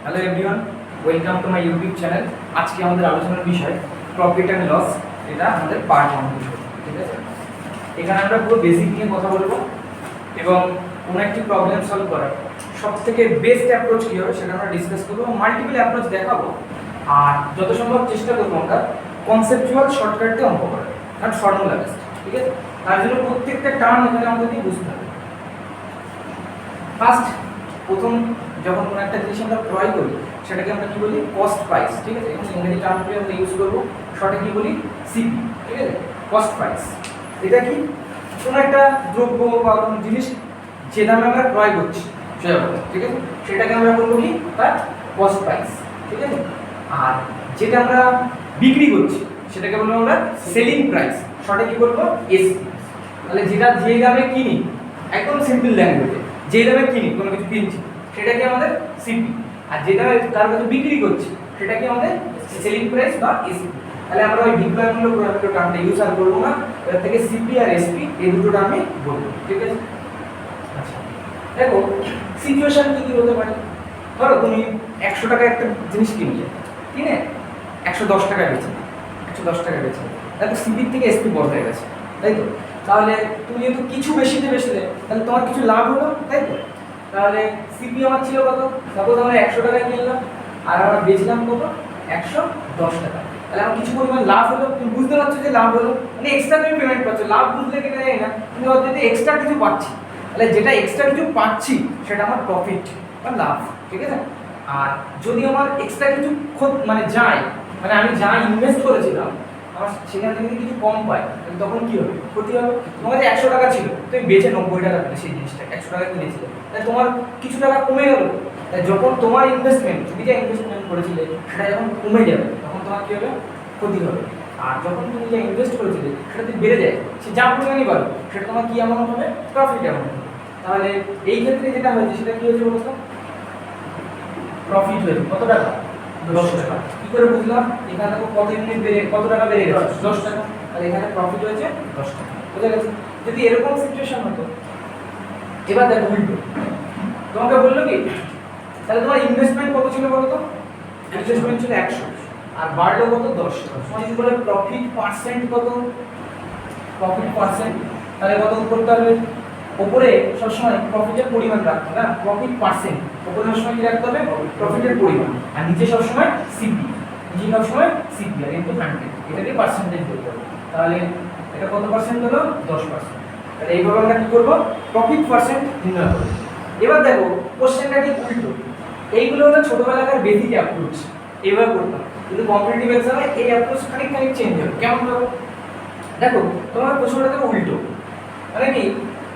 Hello everyone, welcome to my YouTube channel. আজকে আমাদের আলোচনার বিষয় প্রফিট অ্যান্ড লস, এটা আমাদের পার্ট 1 বিষয়। ঠিক আছে, এখানে আমরা পুরো বেসিক নিয়ে কথা বলবো এবং কোনো একটি প্রবলেম সলভ করার সবথেকে বেস্ট অ্যাপ্রোচ কী হবে সেটা আমরা ডিসকাস করবো। মাল্টিপল অ্যাপ্রোচ দেখাবো আর যত সম্ভব চেষ্টা করবো আমরা কনসেপচুয়াল শর্টকাটে অঙ্ক করার, কারণ ফর্মুলা বেস্ট। ঠিক আছে, তার জন্য প্রত্যেকটা টার্ম এখানে আমাদেরকে বুঝতে হবে। প্রথম যখন কোনো একটা জিনিস আমরা ক্রয় করি সেটাকে আমরা কি বলি? Cost price. ঠিক আছে, এখন ইংরেজি টার্মটি আমরা ইউজ করবো, শর্টে কি বলি? সিপি। ঠিক আছে, কস্ট প্রাইস। এটা কি? কোনো একটা দ্রব্য বা কোনো জিনিস যে দামে আমরা ক্রয় করছি, ঠিক আছে, সেটাকে আমরা বলবো কি? তার কস্ট প্রাইস। ঠিক আছে, আর যেটা আমরা বিক্রি করছি সেটাকে বলবো আমরা সেলিং প্রাইস। শর্টে কি বলবো? এসপি। তাহলে যেটা যে দামে কিনি, একদম সিম্পল ল্যাঙ্গুয়েজে, যে দামে কিনি কোনো কিছু কিনছি সেটাকে আমাদের সিপি, আর যেটা তার কাছে বিক্রি করছি সেটাকে আমাদের সেলিং প্রাইস বা এসপি। তাহলে আমরা ওই বিক্রয় মূল্য প্রভাবিত টার্মটা ইউজ আর করবো না, এর থেকে সিপি আর এসপি এই দুটো টার্মে বলবো। ঠিক আছে, আচ্ছা দেখো সিচুয়েশন কি কি হতে পারে। ধরো তুমি 100 টাকা একটা জিনিস কিনলে, কিনে 110 টাকা বেচে, 110 টাকা বেচে, দেখো সিপির থেকে এসপি বড় হয়ে গেছে, তাই তো? তাহলে তুমি যেহেতু কিছু বেশিতে বেচলে তাহলে তোমার কিছু লাভ হলো, তাই তো? তাহলে সিপি আমার ছিল কত? সাপোজ আমরা 100 টাকায় কিনলাম আর আমরা বেচলাম কত? 110 টাকা। তাহলে আমার কিছু পরিমাণ লাভ হলো। তুমি বুঝতে পারছো যে লাভ হলো, মানে এক্সট্রা তুমি পেমেন্ট পাচ্ছ। লাভ বুঝলে কেনা যায় না, তুমি যদি এক্সট্রা কিছু পাচ্ছি, তাহলে যেটা এক্সট্রা কিছু পাচ্ছি সেটা আমার প্রফিট বা লাভ। ঠিক আছে, আর যদি আমার এক্সট্রা কিছু মানে যায়, মানে আমি যা ইনভেস্ট করেছিলাম আমার সেখান থেকে কিছু কম পাই, তখন কি হবে? ক্ষতি হবে। তোমার যে 100 টাকা ছিল, তুমি বেচে 90 টাকা পেলে সেই জিনিসটা 100 টাকা কিনেছিলে, তাই তোমার কিছু টাকা কমে গেল। তাই যখন তোমার ইনভেস্টমেন্ট, তুমি যে ইনভেস্টমেন্ট করেছিলে সেটা যখন কমে যাবে তখন তোমার কি হবে? ক্ষতি হবে। আর যখন তুমি যে ইনভেস্ট করেছিলে সেটা যদি বেড়ে যায়, সে যা পরিমাণই বাড়বে সেটা তোমার কি অ্যামাউন্ট হবে? প্রফিট অ্যামাউন্ট হবে। তাহলে এই ক্ষেত্রে যেটা হয়েছে সেটা কি হয়েছে বলতো? প্রফিট হয়েছে। কত টাকা? 10 টাকা। কি করে বুঝলাম? এখানে দেখো কত ইউনিট বেড়ে, কত টাকা বেড়ে গেছে? 10 টাকা। তাহলে এখানে প্রফিট হয়েছে 10 টাকা। বুঝা গেছে? যদি এরকম সিচুয়েশন হতো, এবার দেখো উল্টো, তোমাকে বললো কি তাহলে তোমার ইনভেস্টমেন্ট কত ছিল বলো তো? ইনভেস্টমেন্ট ছিল 100 আর বাড়লো কত? 10। যদি বলে প্রফিট পার্সেন্ট কত? প্রফিট পার্সেন্ট, তাহলে কত করতে হবে? উপরে সবসময় প্রফিটের পরিমাণ রাখতে হবে না, প্রফিট পার্সেন্ট। উপরে সবসময় কি রাখতে হবে? প্রফিটের পরিমাণ। আর নিচে সবসময় সিপি, নিচে সবসময় সিপি আর ইনটু 100, এটাকে পার্সেন্টেজ বলতে হবে। তাহলে এটা কত পার্সেন্ট হলো? 10%। তাহলে এইভাবে আমরা কি করব? প্রফিট পার্সেন্ট নির্ণয় করব। এবার দেখো কোশ্চেনটা ঠিক উল্টো। এইগুলো হলো ছোটবেলাকার বেসিক অ্যাপ্রোচ, এইভাবে করতাম, কিন্তু কম্পিটিটিভ এক্সামে এই অ্যাপ্রোচ খানিক চেঞ্জ হবে। কেমন হবে? দেখো তোমার প্রশ্নটা দেখো উল্টো, মানে কি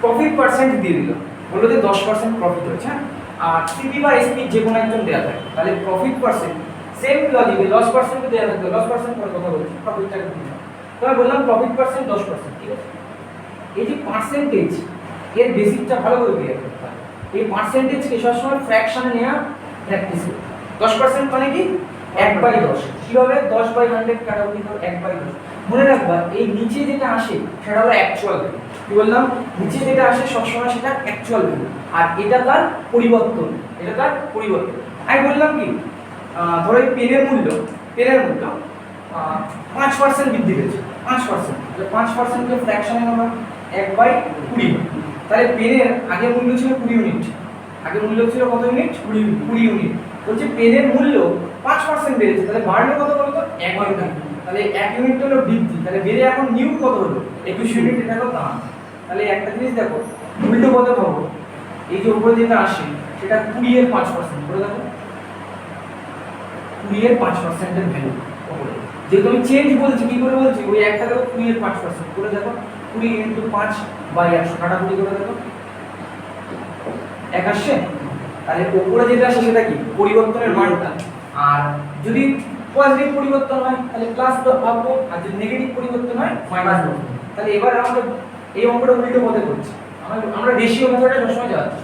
প্রফিট পার্সেন্ট দিয়ে দিল, বললো যে 10% প্রফিট হয়েছে, আর সিপি বা এসপি যে কোনো একজন দেওয়া থাকে, তাহলে প্রফিট পার্সেন্ট সেম লজিকে লস পার্সেন্ট দেওয়া থাকবে। লস পার্সেন্ট করে কথা বলছি, প্রফিটটাকে দিই তবে বললাম প্রফিট পার্সেন্ট 10%। ঠিক আছে, এই যে পার্সেন্টেজ, এর বেসিকটা ভালো করে ক্লিয়ার করতে হবে। এই পার্সেন্টেজকে সবসময় ফ্র্যাকশনে নেওয়া প্র্যাকটিস করতে। 10% মানে কি? 1/10। কিভাবে? 10/100 কাটাকুটি করে 1/10। মনে রাখবা এই নিচে যেটা আসে সেটা হলো অ্যাকচুয়াল ভ্যালু। কি বললাম? নিচে যেটা আসে সবসময় সেটা অ্যাকচুয়াল ভ্যালু, আর এটা তার পরিবর্তন, এটা তার পরিবর্তন। আমি বললাম কি ধরো এই পেনের মূল্য 5% বৃদ্ধি পেয়েছে, 5%। তাহলে 5%কে ফ্র্যাকশনে নেবো 1/20। তাহলে পেনের আগের মূল্য ছিল 20 ইউনিট, আগের মূল্য ছিল কত ইউনিট? 20 ইউনিট। বলছে পেনের মূল্য 5% বেড়েছে, তাহলে বাড়লো কত বলতো? 1 ইউনিট। তাহলে 1 ইউনিট হলো বৃদ্ধি, তাহলে বেড়ে এখন নিউ কত হলো? 21 ইউনিট। এটা হলো দাম। তাহলে একটা জিনিস দেখো উল্টো কত পাবো, এই যে উপরে যেটা আসে সেটা 20 এর 5% করে দেখো, 20 এর 5% এর ভ্যালু উপরে। যেহেতু আমি চেঞ্জ বলছি, কি করে বলছি? ওই একটা দেখো 20 এর 5% করে দেখো, 20 ইনটু 5/100 কাটাকুটি করে দেখো 1 আসছে। তাহলে উপরে যেটা আসে সেটা কি? পরিবর্তনের মানটা। আর যদি পজিটিভ পরিবর্তন হয় তাহলে প্লাস ভাববো, আর যদি নেগেটিভ পরিবর্তন হয় মাইনাস ভাববো। তাহলে এবার আমাদের এই অঙ্কটা উল্টো পথে করছি, আমরা রেশিও মেথডে সবসময় যাচ্ছি।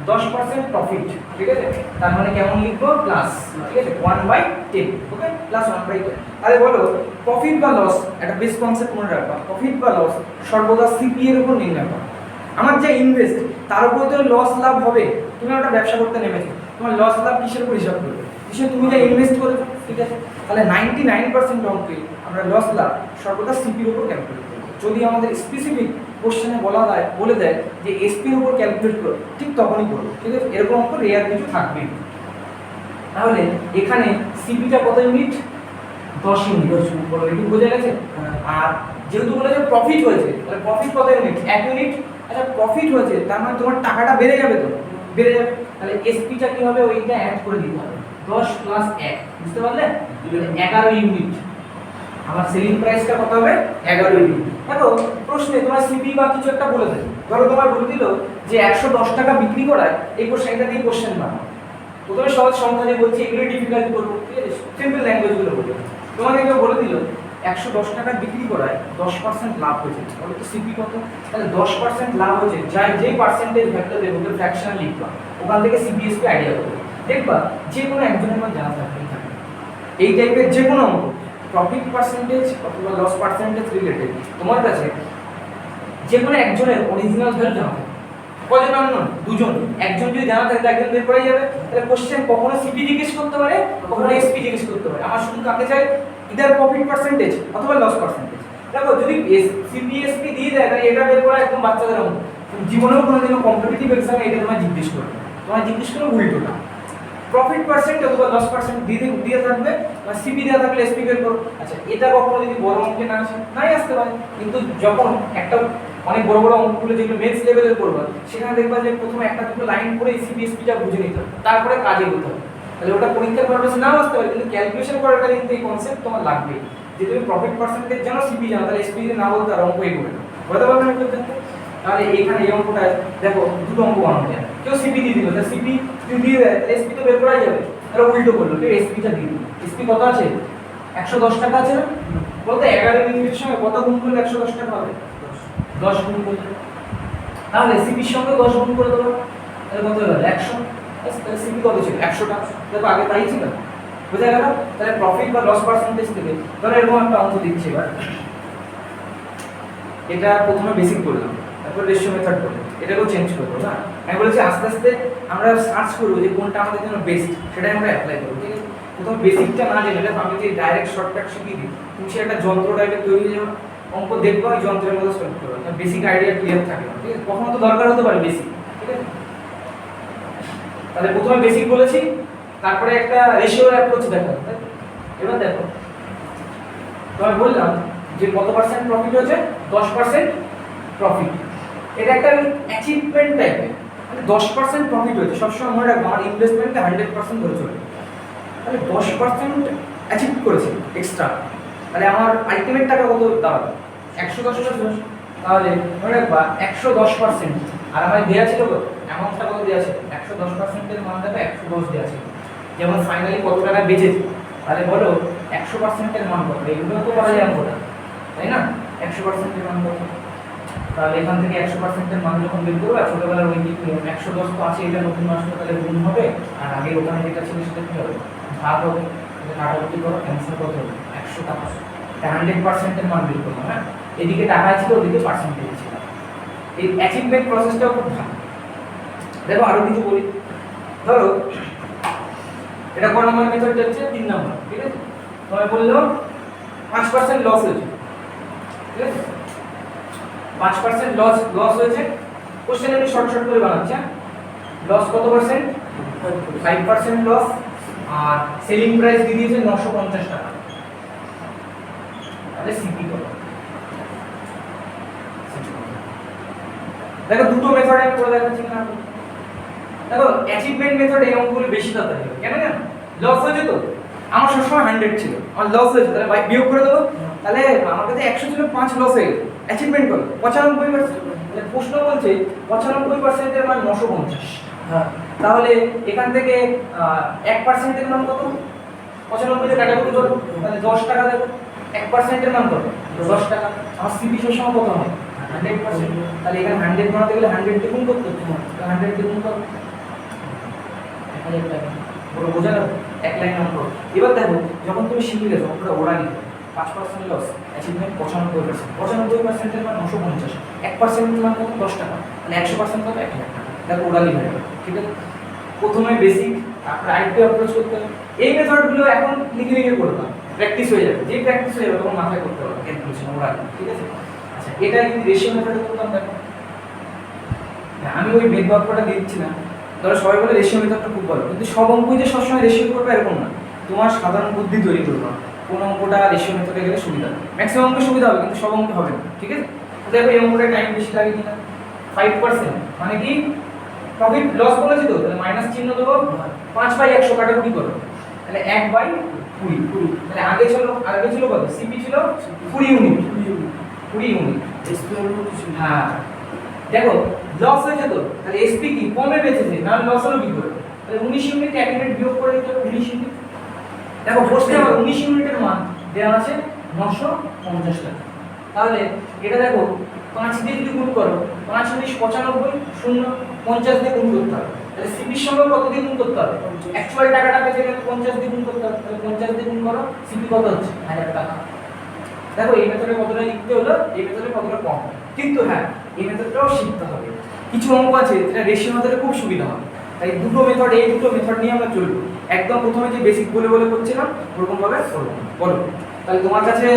10% প্রফিট, ঠিক আছে, তার মানে কেমন লিখবো? প্লাস, ঠিক আছে, 1/10। ওকে, প্লাস 1/10। তাহলে বলো প্রফিট বা লস, একটা বেস কনসেপ্ট মনে রাখবা, প্রফিট বা লস সর্বদা সিপি এর উপর নির্ণয় করা। আমার যে ইনভেস্ট তার উপর তো লস লাভ হবে। তুমি একটা ব্যবসা করতে নেমেছো, তোমার লস লাভ কিসের উপর হিসাব করবে? কিসে তুমি যা ইনভেস্ট করেছো, ঠিক আছে? তাহলে 99% অঙ্কে আমরা লস লাভ সর্বদা সিপির উপর ক্যালকুলেট করব। যদি আমাদের স্পেসিফিক কোশ্চেনে বলে দেয় যে এসপির উপর ক্যালকুলেট করো, ঠিক তখনই করবো, ঠিক আছে? এরকম অঙ্ক রেয়ার কিছু থাকবেই। তাহলে এখানে সিপিটা কত ইউনিট? 10 ইউনিট বলো, একটু বোঝা গেছে? আর যেহেতু বলেছে প্রফিট হয়েছে, তাহলে প্রফিট কত ইউনিট? 1 ইউনিট। আচ্ছা প্রফিট হয়েছে তার মানে তোমার টাকাটা বেড়ে যাবে, তো বেড়ে যাবে, তাহলে এসপিটা কি হবে? ওইটা অ্যাড করে দিতে হবে, 10 প্লাস 1, বুঝতে পারলে? 11 ইউনিট। আমার সেলিং প্রাইসটা কত হবে? 11 ইউনিট। দেখো প্রশ্নে তোমার সিপি বা কিছু একটা বলে দেয়, ধরো তোমার বলে দিল যে 110 টাকা বিক্রি করায়, এই কোশ্চেনটা দিয়ে কোশ্চেন বানাও। প্রথমে সহজ সংখ্যা দিয়ে বলছি, এগুলো ডিফিকাল্ট করবো, ঠিক আছে? সিম্পল ল্যাঙ্গুয়েজগুলো বলবো। তোমাকে কেউ বলে দিল 110 টাকা বিক্রি করায় 10% লাভ হয়েছে, বলে তো সিপি কত? তাহলে 10% লাভ হয়েছে, যেই পার্সেন্টেজ ভ্যালুটা দেবো ওকে ফ্র্যাকশন লিখবা, ওখান থেকে সিপিএসপি আইডিয়া করবে। দেখবা যে কোনো একজনের মধ্যে জানা থাকবে, এই টাইপের যে কোনো অঙ্ক প্রফিট পার্সেন্টেজ অথবা লস পার্সেন্টেজ রিলেটেড তোমার কাছে যে কোনো একজনের অরিজিনাল ভ্যালু জানা থাকে। কজন আননোন? দুজন। একজন যদি জানা থাকে একজন বের করে যাবে। তাহলে কোশ্চেন কখনো সিপি জিজ্ঞেস করতে পারে, কখনো এসপি জিজ্ঞেস করতে পারে। আমার শুধু কাকে চাই? ইদার প্রফিট পার্সেন্টেজ অথবা লস পার্সেন্টেজ। দেখো যদি সিপি এসপি দিয়ে দেয় তাহলে এটা বের করা একদম বাচ্চাদের অঙ্ক। জীবনেও কোনোদিনও কম্পিটিটিভ এক্সামে এটা তোমায় জিজ্ঞেস করবে, তোমায় জিজ্ঞেস করবে উল্টোটা। প্রফিট পার্সেন্ট অথবা লস পার্সেন্ট দিয়ে থাকবে, বা সিপি দেওয়া থাকলে এসপি বের করো। আচ্ছা এটা কখনো যদি বড় অঙ্কে না আসে, নাই আসতে পারে, কিন্তু যখন একটা অনেক বড় বড় অঙ্কগুলো যেগুলো মেথস লেভেলের করবে, সেখানে দেখবা যে প্রথমে একটা দুটো লাইন করে সিপি এসপিটা বুঝে নিতে হবে, তারপরে কাজে করতে হবে। তাহলে ওটা পরীক্ষার পারপাসে নাও আসতে পারে, কিন্তু ক্যালকুলেশন করাটা কিন্তু এই কনসেপ্ট তোমার লাগবে, যে তুমি প্রফিট পার্সেন্টেজ জানো, সিপি জানো, তাহলে এসপি যদি না বলতে আর অঙ্ক এগোবে না। বলতে পারবে না কেউ? তাহলে এখানে এই অঙ্কটা দেখো দুটো অঙ্ক বানানো যায়, কেউ সিপি দিয়ে দিল, তাহলে সিপি যদি দিয়ে দেয় তাহলে এসপি তো বের করাই যাবে। তাহলে উল্টো করলো, কেউ এসপিটা দিয়ে দিল। এসপি কত আছে? 110 টাকা আছে না? বলতে 11 ইউনিটের সঙ্গে কত গুণ করলে 110 টাকা হবে? 10 গুণ করলে। তাহলে সিপির সঙ্গে 10 গুণ করে দেবো, তাহলে কত হলো? 100। তাহলে সিপি কত ছিল? 100 টাকা। দেখো আগে তাই ছিল, বুঝা গেল? তাহলে প্রফিট বা লস পার্সেন্টেজ থেকে ধরো এরকম একটা অঙ্ক দিচ্ছি। এবার এটা প্রথমে বেসিক করলাম, তারপর রেশিও মেথড করলাম, এটাকেও চেঞ্জ করবো না। আমি বলেছি আস্তে আস্তে আমরা সার্চ করবো যে কোনটা আমাদের জন্য বেস্ট, সেটাই আমরা অ্যাপ্লাই করবো, ঠিক আছে? প্রথমে বেসিকটা না জেনে, দেখো আমি যদি ডাইরেক্ট শর্টকাট শিখিয়ে দিই, তুমি সে একটা যন্ত্র টাইপের তৈরি হয়ে যাবে, অঙ্ক দেখবো ওই যন্ত্রের মধ্যে সলভ করবো, বেসিক আইডিয়া ক্লিয়ার থাকে না, ঠিক আছে? কখনো তো দরকার হতে পারে বেসিক, ঠিক আছে? তাহলে প্রথমে বেসিক বলেছি, তারপরে একটা রেশিওর অ্যাপ্রোচ দেখো। এবার দেখো আমি বললাম যে কত পার্সেন্ট প্রফিট হচ্ছে? 10% প্রফিট। এটা একটা অ্যাচিভমেন্ট টাইপের, মানে 10% প্রফিট হয়েছে। সবসময় মনে রাখবো আমার ইনভেস্টমেন্টে 100% ধরে চলবে। তাহলে 10% অ্যাচিভ করেছে এক্সট্রা, তাহলে আমার আলটিমেট টাকা কত দাঁড়াবে? 110। তাহলে মনে রাখবা 110%, আর আমার দেওয়া ছিল অ্যামাউন্টটা কত দেওয়া ছিল? 110%-এর মান দেখো 110 দেওয়া ছিল। যেমন ফাইনালি কত টাকা বেঁচেছে, তাহলে বলো 100%-এর মান কত? এগুলো তো করা যায় না, তাই না? 100%-এর মান কত? তাহলে এখান থেকে 100%-এর মান যখন বের করবো, ছোটবেলার ওই দিক 110 তো আছে, এটা নতুন আসলে তাহলে গুণ হবে, আর আগে ওখানে যেটা ছিল সেটা কি হবে? ভাগ হবে। কাটাকুটি করো, ক্যান্সেল কত হবে? 100 টাকা। 100%-এর মান বের করবো, হ্যাঁ? এদিকে টাকা ছিল, ওদিকে পার্সেন্টেজ ছিল। এই অ্যাচিভমেন্ট প্রসেসটাও খুব ভালো। দেখো আরো কিছু বলি, ধরো এটা কোন নম্বর মেথডটা হচ্ছে? 3 নম্বর, ঠিক আছে? তোমায় বললো 5% লস হয়েছে, ঠিক আছে? 5% লস হয়েছে। কোশ্চেন আমি শর্ট করে বানাচ্ছি। লস কত পার্সেন্ট? 5% লস। আর সেলিং প্রাইস দিয়ে দিয়েছে 950 টাকা। তাহলে সিপি কত? দেখো দুটো মেথড আমি করে দেখাচ্ছি না। দেখো অ্যাচিভমেন্ট মেথড এই অঙ্কগুলো বেশি তাড়াতাড়ি হবে, কেন জানো? লস হয়েছে তো, আমার সবসময় 100 ছিল, আমার লস হয়েছে, তাহলে ভাই বিয়োগ করে দেবো। তাহলে আমার কাছে 100 ছিল, 5 লস হয়ে গেছে। অ্যাচিভমেন্ট কত? 95%। তাহলে প্রশ্ন বলছে 95%-এর মান 950। হ্যাঁ, তাহলে এখান থেকে 1%-এর মান কত? 95 দিয়ে কাটাকুটি করো, তাহলে 10 টাকা দেবো। 1%-এর মান কত? 10 টাকা। আমার সিপি সবসময় কত হয়? 100%। তাহলে এখানে 100 বানাতে গেলে 100 দিয়ে গুণ করতে হচ্ছে, 100 দিয়ে গুণ করো 1000 টাকা। পুরো বোঝা গেল? এক লাইন অঙ্ক। এবার দেখো যখন তুমি শিখে গেছো অঙ্কটা ওরা নিতে 5% লস, অ্যাচিভমেন্ট 95%। 95%-এর মান 950, 1%-এর মান কত? 10 টাকা। মানে 100% কত? 1000 টাকা। দেখো ওরা লিখে, ঠিক আছে? প্রথমে বেসিক, তারপরে আরেকটু অ্যাপ্রোচ করতে হবে। এই মেথডগুলো এখন লিখে লিখে করবা, প্র্যাকটিস হয়ে যাবে। যে প্র্যাকটিস হয়ে যাবে তখন মাথায় করতে পারবে ক্যালকুলেশন ওরা, ঠিক আছে? আচ্ছা, এটা যদি রেশিও মেথডে করতাম দেখো, আমি ওই মেথ বাক্যটা দিচ্ছি না, ধরো সবাই বলে রেশিও মেথডটা খুব ভালো, কিন্তু সব অঙ্কই যে সবসময় রেশিও করবে এরকম না। তোমার সাধারণ বুদ্ধি তৈরি করবা কোন অঙ্কটা রেশিও মেথডে গেলে সুবিধা হবে। ম্যাক্সিমাম অঙ্ক সুবিধা হবে, কিন্তু সব অঙ্ক হবে না, ঠিক আছে? দেখো এই অঙ্কটা টাইম বেশি লাগে কিনা, 5% মানে কি প্রফিট লস বলেছি তো, তাহলে মাইনাস চিহ্ন দেবো, 5/100 কাটাকুটি করো, তাহলে 1/20, তাহলে আগে ছিল কত? সিপি ছিল 20 ইউনিট, 20 ইউনিট। হ্যাঁ দেখো লস হয়েছে তো, তাহলে এসপি কি কমে বেঁচেছে, না লস হলো কি করে? তাহলে 19 ইউনিট 1 ইউনিট বিয়োগ করে দিতে হবে, 19 ইউনিট। দেখো প্রশ্নে আমার 19 ইউনিটের মান দেওয়া আছে 950 টাকা। তাহলে এটা দেখো 5 দিয়ে যদি গুণ করো, 5 19 95, 0 50 দিয়ে গুণ করতে হবে। তাহলে সিপির সঙ্গে কত দিয়ে গুণ করতে হবে? অ্যাকচুয়াল টাকাটা পেতে গেলে 50 দিয়ে গুণ করতে হবে। তাহলে 50 দিয়ে গুণ করো, সিপি কত হচ্ছে? 1000 টাকা। দেখো এই মেথডে কতটা লিখতে হলো, এই মেথডে কতটা কম, কিন্তু হ্যাঁ এই মেথডটাও শিখতে হবে। কিছু অঙ্ক আছে যেটা রেশিও মেথডে খুব সুবিধা হয়, তাই দুটো মেথড, এই দুটো মেথড নিয়ে আমরা চলবো। একদম প্রথমে যে বেসিক বলে করছিলাম ওরকম ভাবে করব। বলো তাহলে তোমার কাছে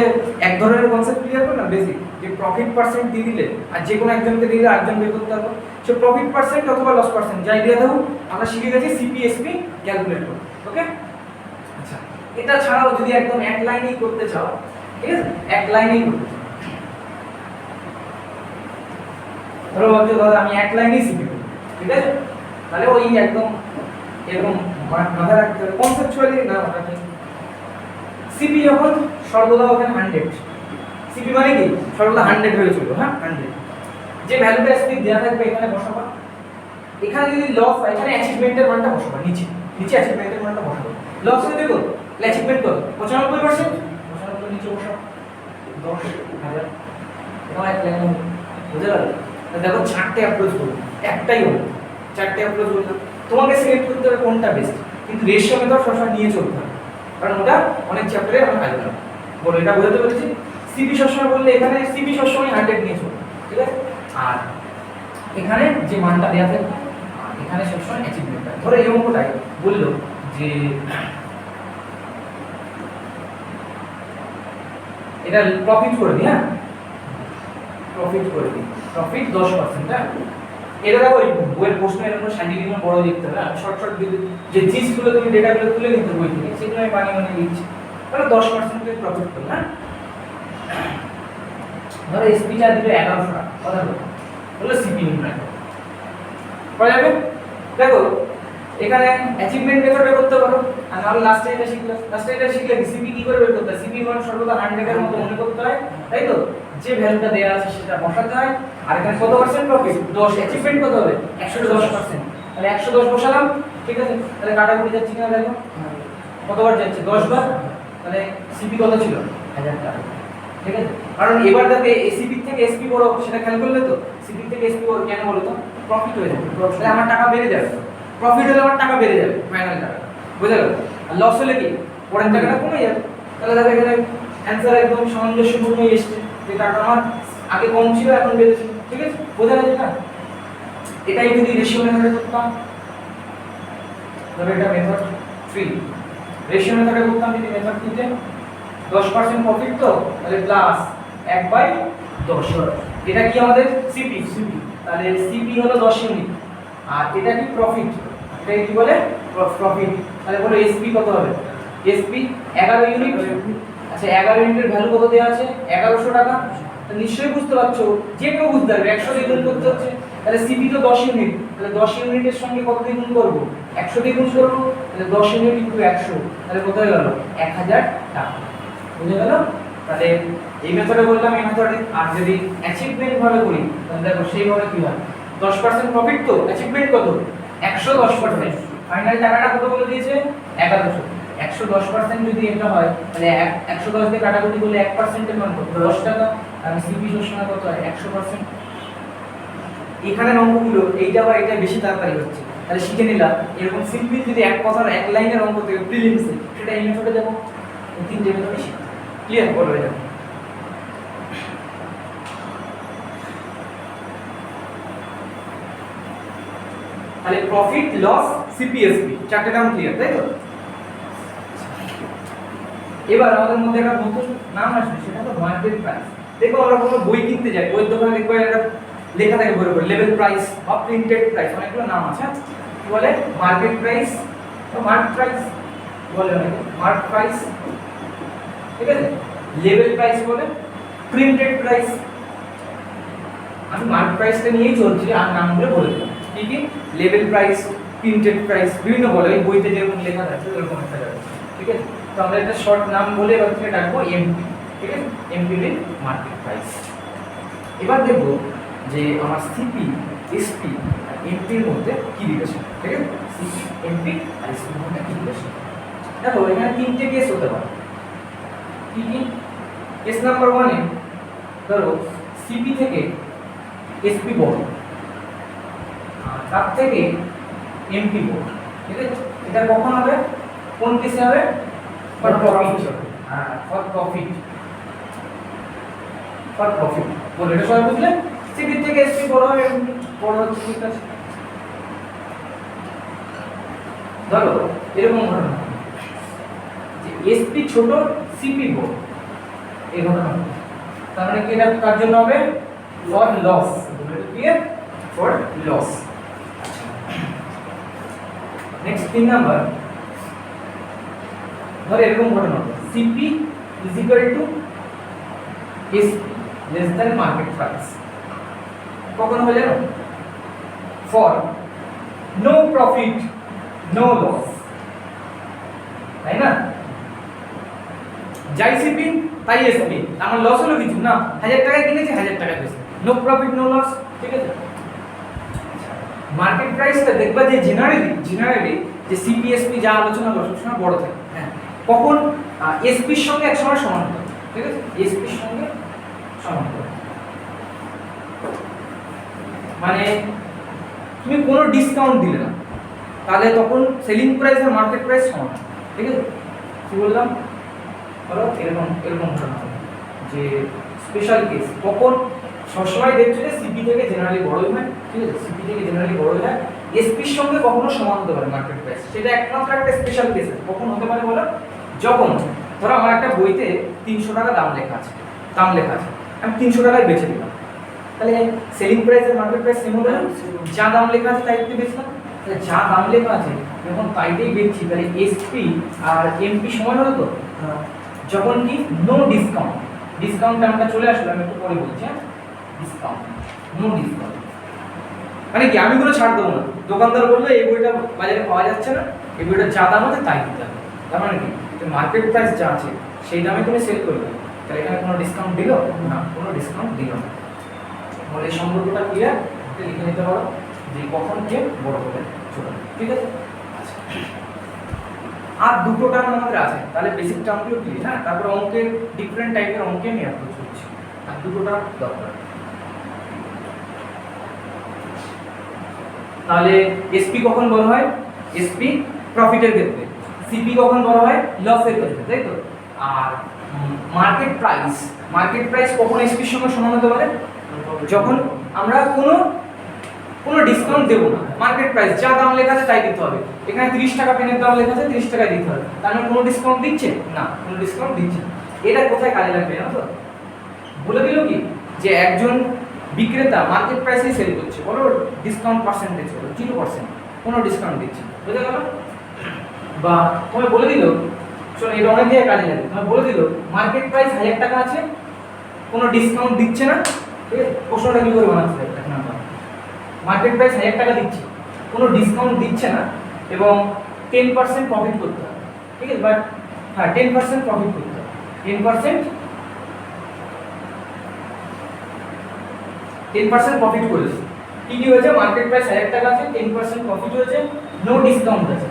এক ধরনের কনসেপ্ট ক্লিয়ার করো না, বেসিক যে প্রফিট পার্সেন্ট দিয়ে দিলে আর যে কোনো একজনকে দিলে আরেকজন বের করতে পারবো, সে প্রফিট পার্সেন্ট অথবা লস পার্সেন্ট যাই দিয়ে দাও, আমরা শিখে গেছি সিপিএসপি ক্যালকুলেট করো। ওকে, আচ্ছা এটা ছাড়াও যদি একদম এক লাইনেই করতে চাও, ঠিক আছে, এক লাইনেই করতে চাও, ধরো ভাবছো দাদা আমি এক লাইনেই সিপি করব, ঠিক আছে, তাহলে ওই একদম এরকম মাথায় রাখতে হবে কনসেপচুয়ালি না মাথাটা। সিপি যখন সর্বদা ওখানে 100, সিপি মানে কি সর্বদা 100 হয়ে চলবে, হ্যাঁ 100, যে ভ্যালুটা এসপি দেওয়া থাকবে এখানে বসাবা। এখানে যদি লস হয় এখানে অ্যাচিভমেন্টের মানটা বসাবা, নিচে অ্যাচিভমেন্টের মানটা বসাবা। লস হয়ে দেখো অ্যাচিভমেন্ট কত? 95%, 95 নিচে বসাও 10,000। এটা এক লাইন বুঝে গেল? দেখো 4টে অ্যাপ্রোচ করো, একটাই হলো 4টে অ্যাপ্রোচ করলাম, তোমাকে সিলেক্ট করতে হবে কোনটা বেস্ট। কিন্তু রেশিও মেথড সবসময় নিয়ে চলতে হবে, কারণ ওটা অনেক চ্যাপ্টারে আমরা কাজ করব। বলো এটা বোঝাতে পেরেছি? সিপি সবসময় বললে এখানে সিপি সবসময় 100 নিয়ে চলবে, ঠিক আছে? আর এখানে যে মানটা দেওয়া থাকবে এখানে সবসময় অ্যাচিভমেন্ট। ধরো এই অঙ্কটাই বললো যে এটা প্রফিট করে দিই, হ্যাঁ প্রফিট করে দিই, প্রফিট 10%, হ্যাঁ এটা দেখো ওই বইয়ের প্রশ্ন এরকম সাইন্টিফিক বড় দেখতে হবে, শর্ট যে জিনিসগুলো তুমি ডেটাগুলো তুলে নিতে বই থেকে সেগুলো আমি বানিয়ে দিচ্ছি। তাহলে 10% প্রফিট করবে, হ্যাঁ ধরো এসপি টা দিলে 1100 টাকা, কথা বলো সিপি নির্ণয় করা যাবে। দেখো এখানে অ্যাচিভমেন্ট মেথডে করতে পারো, আর নাহলে লাস্টে এটা শিখলে সিপি কি করে বের করতে হয়? সিপি মান সর্বদা 100 এর মতো মনে করতে হয়, তাই তো? যে ভ্যালুটা দেয়া আছে সেটা বসাতে হয়, আর এখানে কত পার্সেন্ট প্রফিট? 10, অ্যাচিভমেন্ট কত হবে? 110%, তাহলে 110 বসালাম, ঠিক আছে? তাহলে কাটাকুটি যাচ্ছে কিনা দেখো, কতবার যাচ্ছে? 10 বার, তাহলে সিপি কত ছিল? 1000 টাকা, ঠিক আছে? কারণ এবার দেখবে এসিপি থেকে এসপি বড়, সেটা খেয়াল করলে তো সিপি থেকে এসপি বড় কেন বলো তো? প্রফিট হয়ে যাবে, তাহলে আমার টাকা বেড়ে যাবে, প্রফিট হলে আমার টাকা বেড়ে যাবে, ফাইনাল টাকা, বুঝা গেল? আর লস হলে কি পরের টাকাটা কমে যাবে। তাহলে দেখো এখানে অ্যানসার একদম সামঞ্জস্যপূর্ণ এসছে, যে টাকা আমার আগে কম ছিল এখন বেড়েছে, ঠিক আছে? বোঝা গেছে না? এটাই যদি রেশিও মেথডে করতাম, ধরো এটা মেথড 3, রেশিও মেথডে করতাম যদি মেথড 2 তে 10% প্রফিট, তো তাহলে প্লাস 1/10, এটা কি আমাদের সিপি, তাহলে সিপি হলো 10 ইউনিট, আর এটা কি প্রফিট, এটা কি বলে প্রফিট। তাহলে বলো এসপি কত হবে? SP 11 unit. আচ্ছা 11 ইউনিটের ভ্যালু কত দেওয়া আছে? 1100 টাকা। তো নিশ্চয়ই বুঝতে পারছো, যে কেউ বুঝতে পারবে 100 দিয়ে গুণ করতে হচ্ছে, তাহলে সিপি তো 10 ইউনিট, তাহলে 10 ইউনিটের সঙ্গে কত দিয়ে গুণ করব? 100 দিয়ে গুণ করব, তাহলে 10 ইউনিট ইনটু 100, তাহলে কত হয়ে গেল? 1000 টাকা, বুঝে গেল? তাহলে এই মেথডে বললাম, এই মেথডে। আর যদি অ্যাচিভমেন্ট ভাবে করি তাহলে দেখো সেইভাবে কি হয়, 10% প্রফিট, তো অ্যাচিভমেন্ট কত? 110%, ফাইনাল টাকাটা কত বলে দিয়েছে? 1100। 110% যদি এটা হয় তাহলে 110 দিয়ে কাটাকুটি করলে 1% এর মান কত? 10 টাকা। আর সিপি সবসময় কত হয়? 100%। এখানে অঙ্কগুলো এইটা বা এটা বেশি তাড়াতাড়ি হচ্ছে, তাহলে শিখে নিলাম। এরকম সিম্পল যদি এক কথার এক লাইনের অঙ্ক থেকে প্রিলিমসে, সেটা এই মেথডে দেবো, এই তিনটে মেথডে শিখতে ক্লিয়ার বলো এটা। তাহলে প্রফিট লস সিপিএসপি চারটে নাম ক্লিয়ার, তাই তো? এবার আমাদের মধ্যে একটা নতুন নাম আসবে, সেটা হলো মার্কেট প্রাইস। দেখো আমরা কোনো বই কিনতে যাই, বইয়ের দোকানে দেখবো একটা লেখা থাকে বইয়ের উপর লেভেল প্রাইস বা প্রিন্টেড প্রাইস, অনেকগুলো নাম আছে। কি বলে? মার্কেট প্রাইস বা মার্ক প্রাইস বলে, অনেকে মার্ক প্রাইস, ঠিক আছে? লেভেল প্রাইস বলে, প্রিন্টেড প্রাইস। আমি মার্ক প্রাইসটা নিয়েই চলছি, আর নামগুলো বলে দিলাম। কি কি? লেভেল প্রাইস, প্রিন্টেড প্রাইস, বিভিন্ন বলে, ওই বইতে যেরকম লেখা আছে ওরকম একটা যাবে, ঠিক আছে? তো আমরা একটা শর্ট নাম বলে এবার থেকে ডাকবো এমপি, ঠিক আছে? এমপি মিন মার্কেট প্রাইস। এবার দেখব যে আমার সিপি, এসপি আর এমপির মধ্যে কি রিলেশন, ঠিক আছে? সিপি, এমপি আর এসপির মধ্যে কি রিলেশন? দেখো এখানে তিনটে কেস হতে পারে। কি কি? কেস নাম্বার 1 এ ধরো সিপি থেকে এসপি বড়, তার থেকে এমপি বড়, ঠিক আছে? এটা কখন হবে? কোন কেসে হবে? For profit. হ্যাঁ, ফর প্রফিট, ফর প্রফিট বলে এটা সবাই বুঝলে? সিপি থেকে এসপি বড় হবে, এমপি বড় হচ্ছে, ঠিক আছে? ধরো এরকম ঘটনা যে এসপি ছোট, সিপি বড়, এই ঘটনা। তার মানে কি এটা কার জন্য হবে? For loss, clear? For loss. Next 3 number, ধর এরকম ঘটনা হবে CP is equal to SP less than market price. কখন হবে জানো? For no profit no loss, তাই না? যাই সিপি তাই এসপি, আমার লস হলো কিছু না, 1000 টাকা কিনেছি 1000 টাকা বেশি, নো প্রফিট নো লস, ঠিক আছে? মার্কেট প্রাইসটা দেখবা যে জেনারেলি যে সিপিএসপি যা আলোচনা করো সবসময় বড় থাকে। হ্যাঁ, কখন? এসপির সঙ্গে একসময় সমান হবে, ঠিক আছে? এসপির সঙ্গে সমান হবে মানে তুমি কোনো ডিসকাউন্ট দিলে না, তাহলে তখন সেলিং প্রাইস আর মার্কেট প্রাইস সমান, ঠিক আছে? কি বললাম? বলো এরকম ঘটনা হবে যে স্পেশাল কেস কখন? সবসময় দেখছো যে সিপি থেকে জেনারেলি বড়ই হয়, ঠিক আছে? সিপি থেকে জেনারেলি বড়ই হয়, এসপির সঙ্গে কখনো সমান হতে পারে মার্কেট প্রাইস, সেটা একমাত্র একটা স্পেশাল কেস। কখন হতে পারে বলো? যখন ধরো আমার একটা বইতে 300 টাকা দাম লেখা আছে, আমি 300 টাকায় বেচে দিলাম, তাহলে সেলিং প্রাইস আর মার্কেট প্রাইস সেম হবে না? যা দাম লেখা আছে তাই একটু বেচলাম, তাহলে যা দাম লেখা আছে যখন তাইতেই বেচছি, তাহলে এসপি আর এমপি সমান হলো তো? যখন কি নো ডিসকাউন্ট, ডিসকাউন্ট টার্মটা চলে আসলো, আমি একটু পরে বলছি। হ্যাঁ, ডিসকাউন্ট, নো ডিসকাউন্ট মানে কি? আমি কোনো ছাড় দেবো না, দোকানদার বললো এই বইটা বাজারে পাওয়া যাচ্ছে না, এই বইটা যা দাম আছে তাই দিতে হবে, তার মানে কি মার্কেট প্রাইস যা আছে সেই দামে তুমি সেল করবে, তাহলে এখানে কোনো ডিসকাউন্ট দিল না? কোনো ডিসকাউন্ট দিল না। তাহলে এই সম্পর্কটা ক্লিয়ার, লিখে নিতে পারো যে কখন কে বড় হবে ছোট, ঠিক আছে? আচ্ছা, আর দুটো টার্ম আমাদের আছে, তাহলে বেসিক টার্মগুলো ক্লিয়ার। হ্যাঁ, তারপর অঙ্কের ডিফারেন্ট টাইপের অঙ্কে নিয়ে অ্যাপ্রোচ করছি, আর দুটো টার্ম দরকার। তাহলে এসপি কখন বড় হয়? এসপি প্রফিটের ক্ষেত্রে, সিপি কখন বড় হয়? লসের ক্ষেত্রে, তাই তো? আর মার্কেট প্রাইস কখন এসপির সঙ্গে সমান হতে পারে? যখন আমরা কোনো ডিসকাউন্ট দেবো না, মার্কেট প্রাইস যা দাম লেখা আছে তাই দিতে হবে। এখানে 30 টাকা পেনের দাম লেখা আছে, 30 টাকায় দিতে হবে, তার মানে কোনো ডিসকাউন্ট দিচ্ছে না? কোনো ডিসকাউন্ট দিচ্ছে। এটা কোথায় কাজে লাগবে জানো তো? বলে দিল কি যে একজন বিক্রেতা মার্কেট প্রাইসেই সেল করছে, বলো ডিসকাউন্ট পার্সেন্টেজ হলো 0%, কোনো ডিসকাউন্ট দিচ্ছে, বুঝে গেল? বা তোমায় বলে দিল, শোনো এটা অনেক জায়গায় কাজে লাগে, তোমায় বলে দিল মার্কেট প্রাইস 1000 টাকা আছে, কোনো ডিসকাউন্ট দিচ্ছে না, ঠিক আছে? প্রশ্নটা কি করে বানাচ্ছে? এখন আমরা মার্কেট প্রাইস 1000 টাকা দিচ্ছে, কোনো ডিসকাউন্ট দিচ্ছে না, এবং 10% প্রফিট করতে হবে, ঠিক আছে? বাট হ্যাঁ 10% প্রফিট করতে হবে, 10% প্রফিট করেছে। কি কি হয়েছে? মার্কেট প্রাইস 1000 টাকা আছে, 10% প্রফিট হয়েছে, নো ডিসকাউন্ট আছে,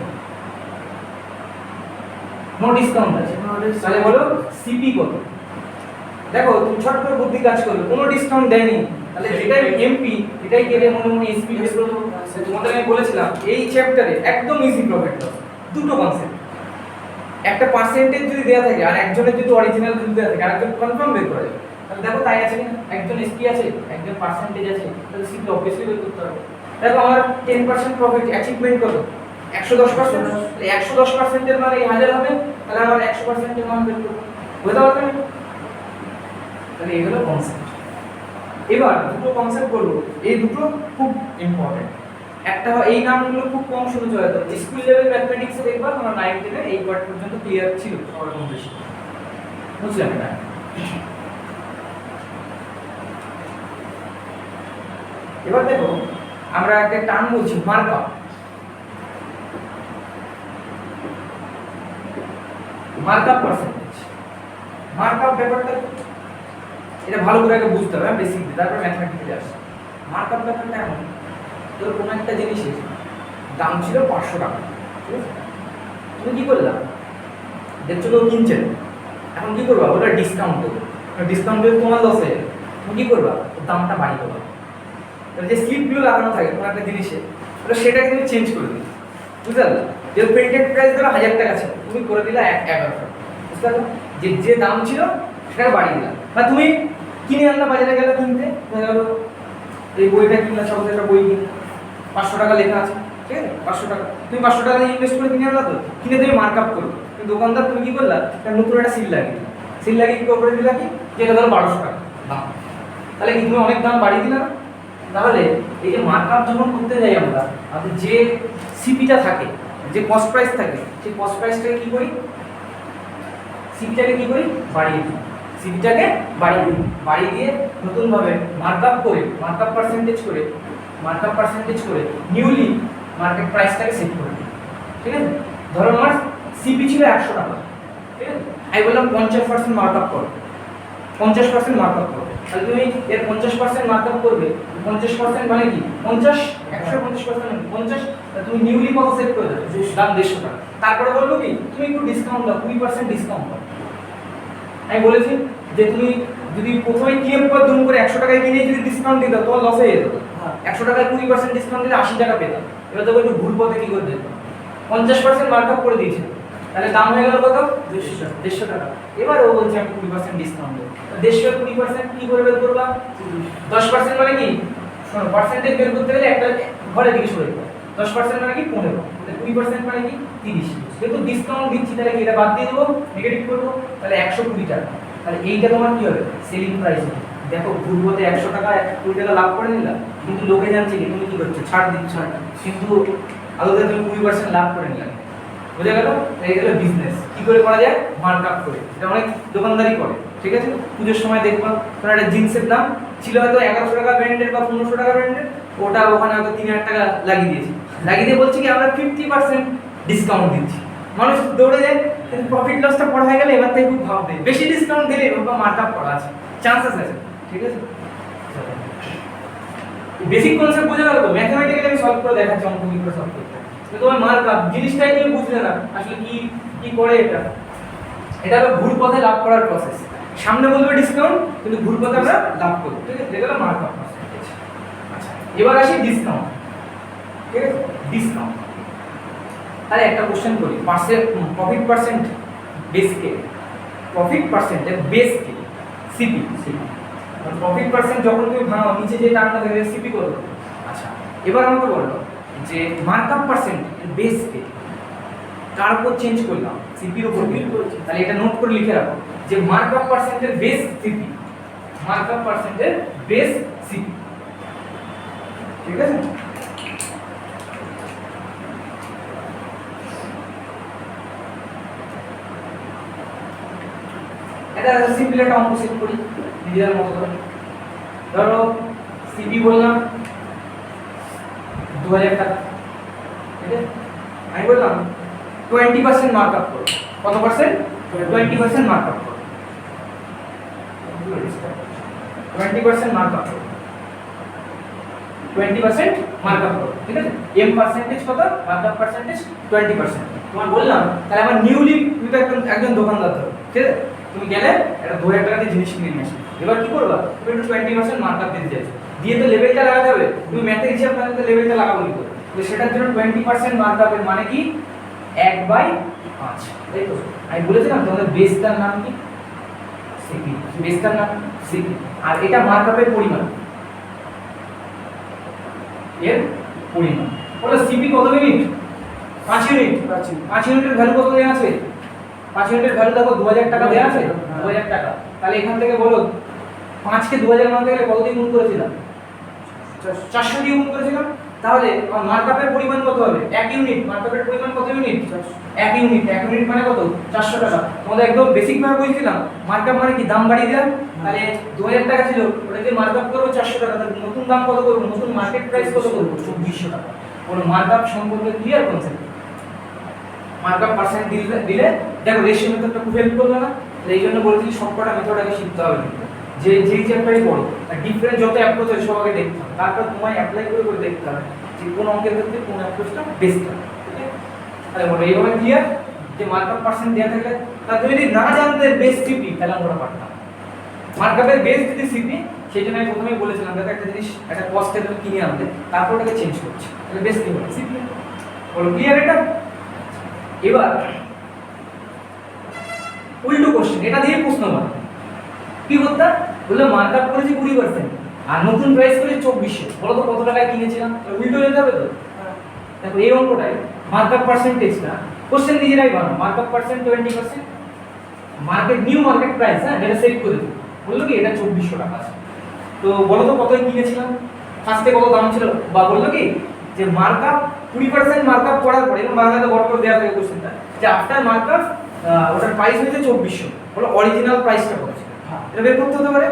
তাহলে বলো সিপি কত? দেখো তুমি ছোট করে বুদ্ধি কাজ করবে, কোনো ডিসকাউন্ট দেয়নি, তাহলে যেটাই এমপি এটাই কেটে মনে এসপি বের করব। তোমাদের আমি বলেছিলাম এই চ্যাপ্টারে একদম ইজি প্রফিট লস, দুটো কনসেপ্ট, একটা পার্সেন্টেজ যদি দেওয়া থাকে আর একজনের যদি অরিজিনাল যদি দেওয়া থাকে আরেকজন কনফার্ম বের করে যাবে, তাহলে দেখো তাই আছে কিনা? একজন এসপি আছে, একজন পার্সেন্টেজ আছে, তাহলে সিপি অবভিয়াসলি বের করতে হবে। দেখো আমার 10% প্রফিট অ্যাচিভমেন্ট কত 110%, 110% এর মানে 1000 হবে, তাহলে আমার 100% এর মান বের করব, বুঝতে পারছেন? তাহলে এগুলো কনসেপ্ট। এবার দুটো কনসেপ্ট বলবো, এই দুটো খুব ইম্পর্টেন্ট। একটা এই নামগুলো খুব কম শুনেছো হয়তো, স্কুল লেভেল ম্যাথমেটিক্সে দেখবা তোমরা 9 10 এই পার্ট পর্যন্ত ক্লিয়ার ছিল সবার কম বেশি, বুঝলেন না? এবার দেখো আমরা একটা টার্ম বলছি মার্কআপ। মার্কআপ পার্সেন্টেজ, মার্কআপ ব্যাপারটা এটা ভালো করে আগে বুঝতে হবে বেসিক দিয়ে, তারপর ম্যাথমেটিক্যালি আসে। মার্কআপ ব্যাপারটা এমন, তো কোনো একটা জিনিসের দাম ছিল 500 টাকা, ঠিক আছে? তুমি কি করলা, দেখছো কেউ কিনছে, এখন কি করবা, ওটা ডিসকাউন্ট দেবো, ডিসকাউন্ট দেবে তোমার লস হয়ে যাবে, তুমি কি করবা, দামটা বাড়িয়ে দেবা। যে স্লিপগুলো লাগানো থাকে কোনো একটা জিনিসে, ওটা সেটাকে তুমি চেঞ্জ করে দিলে, বুঝতে পারলে? যে প্রিন্টেড প্রাইস ধরো 1000 টাকা ছিল, তুমি করে দিলা 1100, বুঝতে পারলে? যে যে দাম ছিল সেটাকে বাড়িয়ে দিলা। বা তুমি কিনে আনলা, বাজারে গেলে কিনতে, ধরো এই বইটা কিনলা, সব একটা বই কিনলে 500 টাকা লেখা আছে, ঠিক আছে? 500 টাকা তুমি 500 টাকা ইনভেস্ট করে কিনে আনলা, তো কিনে তুমি মার্কআপ করবে, কিন্তু দোকানদার তুমি কি করলা, একটা নতুন একটা সিল লাগিয়ে দিলা, সিল লাগিয়ে কি করে দিলা, কি যেটা ধরো 1200 টাকা দাম, তাহলে কি তুমি অনেক দাম বাড়িয়ে দিলা না? তাহলে এই যে মার্কআপ যখন করতে যাই আমরা, আমাদের যে সিপিটা থাকে, যে কস্ট প্রাইস থাকে, সেই কস্ট প্রাইসটাকে কি করি, সিপিটাকে কি করি, বাড়িয়ে দিই, সিপিটাকে বাড়িয়ে দিই, বাড়িয়ে দিয়ে নতুনভাবে মার্কআপ করে, মার্কআপ পার্সেন্টেজ করে, মার্কআপ পার্সেন্টেজ করে নিউলি মার্কেট প্রাইসটাকে সেট করে দিই, ঠিক আছে? ধরো আমার সিপি ছিল 100 টাকা, ঠিক আছে? আমি বললাম 50% মার্কআপ করো, 50% মার্কআপ করো, তাহলে তুমি এর 50% মার্কআপ করবে, 50% মানে কি 50, 150% মানে 50, তুমি নিউলি কত সেট করে দেবে, দাম 150 টাকা। তারপরে বলবো কি তুমি একটু ডিসকাউন্ট দাও, 20% ডিসকাউন্ট দাও। আমি বলেছি যে তুমি যদি প্রথমে কিনে পর দুম করে 100 টাকায় কিনে যদি ডিসকাউন্ট দিতে তোমার লস হয়ে যেত, 100 টাকায় 20% ডিসকাউন্ট দিলে 80 টাকা পেতাম। এবার তো একটু ভুল পথে কি করে দিত, 50% মার্কআপ করে দিয়েছে, তাহলে দাম হয়ে গেল কত, 150 টাকা। এবার ও বলছে আমি 20% ডিসকাউন্ট দেবো, 150 20% কি করে বের করবা, 10% মানে কি, শোনো পার্সেন্টেজ বের করতে গেলে একটা ঘরে দিকে সরে যাবে, 10% মানে কি 15, 20% মানে কি 30, যেহেতু ডিসকাউন্ট দিচ্ছি তাহলে কি এটা বাদ দিয়ে দেবো, নেগেটিভ করবো, তাহলে 120 টাকা, তাহলে এইটা তোমার কি হবে, সেলিং প্রাইস। দেখো ভুলবতে 100 টাকা 20 টাকা লাভ করে নিলাম, কিন্তু লোকে জানছে কি তুমি কি করছো, ছাড় দিচ্ছ, কিন্তু আলাদা তুমি 20% লাভ করে নিলাম, বুঝে গেল? এই গেল বিজনেস। কি করে করা যায়, মার্কআপ করে, এটা অনেক দোকানদারি করে, ঠিক আছে? পুজোর সময় দেখবা তোমার একটা জিন্সের দাম ছিল হয়তো 1100 টাকা ব্র্যান্ডের বা 1500 টাকা ব্র্যান্ডের, ওটা ওখানে হয়তো 3000 টাকা লাগিয়ে দিয়েছি, লাগিয়ে দিয়ে বলছি কি আমরা 50% ডিসকাউন্ট দিচ্ছি, মানুষ দৌড়ে যায়, কিন্তু প্রফিট লসটা পড়া হয়ে গেলে এবার থেকে খুব ভাববে, বেশি ডিসকাউন্ট দিলে বা মার্কআপ করা আছে, চান্সেস আছে, ঠিক আছে? বেসিক কনসেপ্ট বুঝে গেল তো, ম্যাথমেটিক্যালি আমি সলভ করে দেখাচ্ছি, অঙ্ক কি করে সলভ করতে হয়। তোমার মার্কআপ জিনিসটাই তুমি বুঝলে না আসলে কি কি করে, এটা হলো ভুল পথে লাভ করার প্রসেস। সামনে বলবে ডিসকাউন্ট, কিন্তু ভুল পথে আমরা লাভ করব, ঠিক আছে? এটা হলো মার্কআপ পার্সেন্টেজ। আচ্ছা এবার আসি ডিসকাউন্ট, ঠিক আছে? ডিসকাউন্ট, তাহলে একটা কোশ্চেন করি, প্রফিট পার্সেন্ট বেস কে, প্রফিট পার্সেন্টের বেস কে, সিপি, সিপি প্রফিট পার্সেন্ট যখন তুমি ভাঙো নিচে যে টার্মটা থাকে সিপি করো। আচ্ছা এবার আমাকে বলো যে মার্কআপ পার্সেন্ট বেস কে কার উপর চেঞ্জ করলাম, সিপির উপর করেছি, তাহলে এটা নোট করে লিখে রাখো যে মার্কআপ পার্সেন্টের বেস সিপি, মার্কআপ পার্সেন্টের বেস সিপি, ঠিক আছে? এটা সিম্পল একটা অঙ্ক সেট করি নিজের মতো করে। ধরো সিপি বললাম 2000 টাকা, ঠিক আছে? আমি বললাম 20% মার্কআপ করো, কত পার্সেন্ট, 20% মার্কআপ করো, 20% মার্কআপ করো, 20% মার্কআপ করো, ঠিক আছে? এম পার্সেন্টেজ কত, মার্কআপ পার্সেন্টেজ 20%। তোমার বললাম তাহলে আমার নিউলি তুমি তো একজন দোকানদার ধরো, ঠিক আছে? তুমি গেলে একটা 2000 টাকা দিয়ে জিনিস কিনে নিয়ে আসবে, এবার কি করবা, তুমি একটু 20% মার্কআপ দিতে চাইছো, দিয়ে তো লেভেলটা লাগাতে হবে, তুমি ম্যাথে হিসাব করে তো লেভেলটা লাগাবো কি করে, তো সেটার জন্য 20% মার্কআপের মানে কি 1/5, তাই তো? আমি বলেছিলাম তোমাদের বেসটার নাম কি, সিপি, বেসটার নাম সিপি, আর এটা মার্কআপের পরিমাণ, এর পরিমাণ। বলো সিপি কত ইউনিট? 5 ইউনিট। 5 ইউনিটের ভ্যালু কত দেয়া আছে? 5 ইউনিটের ভ্যালু দেখো 2000 টাকা দেয়া আছে, 2000 টাকা। তাহলে এখান থেকে বলো 5 কে 2000 বানাতে গেলে কত দিয়ে গুণ করেছিলাম? 400 দিয়ে গুণ করেছিলাম। তাহলে মার্কআপের পরিমাণ কত হবে? 1 ইউনিট। মার্কআপের পরিমাণ কত ইউনিট? 1 ইউনিট। 1 ইউনিট মানে কত? 400 টাকা। তোমাদের একদম বেসিক ভাবে বলছিলাম মার্কআপ মানে কি দাম বাড়িয়ে দেওয়া। তাহলে 2000 টাকা ছিল, ওটা যদি মার্কআপ করব 400 টাকা, তাহলে নতুন দাম কত করব? নতুন মার্কেট প্রাইস কত করব? 2400 টাকা। বলো মার্কআপ সম্পর্কে ক্লিয়ার কনসেপ্ট? মার্কআপ পার্সেন্ট দিলে দেখো রেশিও মেথডটা খুব হেল্প করবে না? এই জন্য বলছি সবকটা মেথড আগে শিখতে হবে। যে চ্যাপ্টারই পড়ো ডিফারেন্ট যত অ্যাপ্রোচ আছে সব আগে দেখতে হবে, তারপর তোমায় অ্যাপ্লাই করে করে দেখতে হবে যে কোন অঙ্কের ক্ষেত্রে কোন অ্যাপ্রোচটা বেস্ট হবে। ঠিক আছে? তাহলে বলো এইভাবে ক্লিয়ার যে মার্কআপ পার্সেন্ট দেওয়া থাকলে তা তুমি যদি না জানতে বেস সিপি তাহলে আমরা পারতাম। মার্কআপের বেস যদি সিপি, সেই জন্য আমি প্রথমেই বলেছিলাম দেখো একটা জিনিস একটা কস্টে তুমি কিনে আনতে তারপর ওটাকে চেঞ্জ করছি, তাহলে বেস কি হবে? সিপি। বলো ক্লিয়ার এটা? এবার উল্টো কোশ্চেন, এটা দিয়ে প্রশ্ন বানাবে কি বলতে বললে মার্কআপ করেছি 20% আর নতুন প্রাইস করে 2400, বলো তো কত টাকায় কিনেছিলাম? উল্টো যেতে হবে তো। দেখো এই অঙ্কটাই মার্কআপ পার্সেন্টেজটা কোশ্চেন নিজেরাই বানাও। Markup percent 20%, market new market price, হ্যাঁ এটা সেট করে দিই। বললো কি এটা 2400 টাকা আছে। তো বলো তো কতই কিনেছিলাম, ফার্স্টে কত দাম ছিল, বা বললো কি যে মার্কআপ 20% মার্কআপ করার পরে, এবং বাংলাতে বড় করে দেওয়া থাকে কোশ্চেনটা যে আফটার মার্কআপ ওটার প্রাইস হয়েছে 2400, বলো অরিজিনাল প্রাইসটা কত ছিল? এটা বের করতে হতে পারে।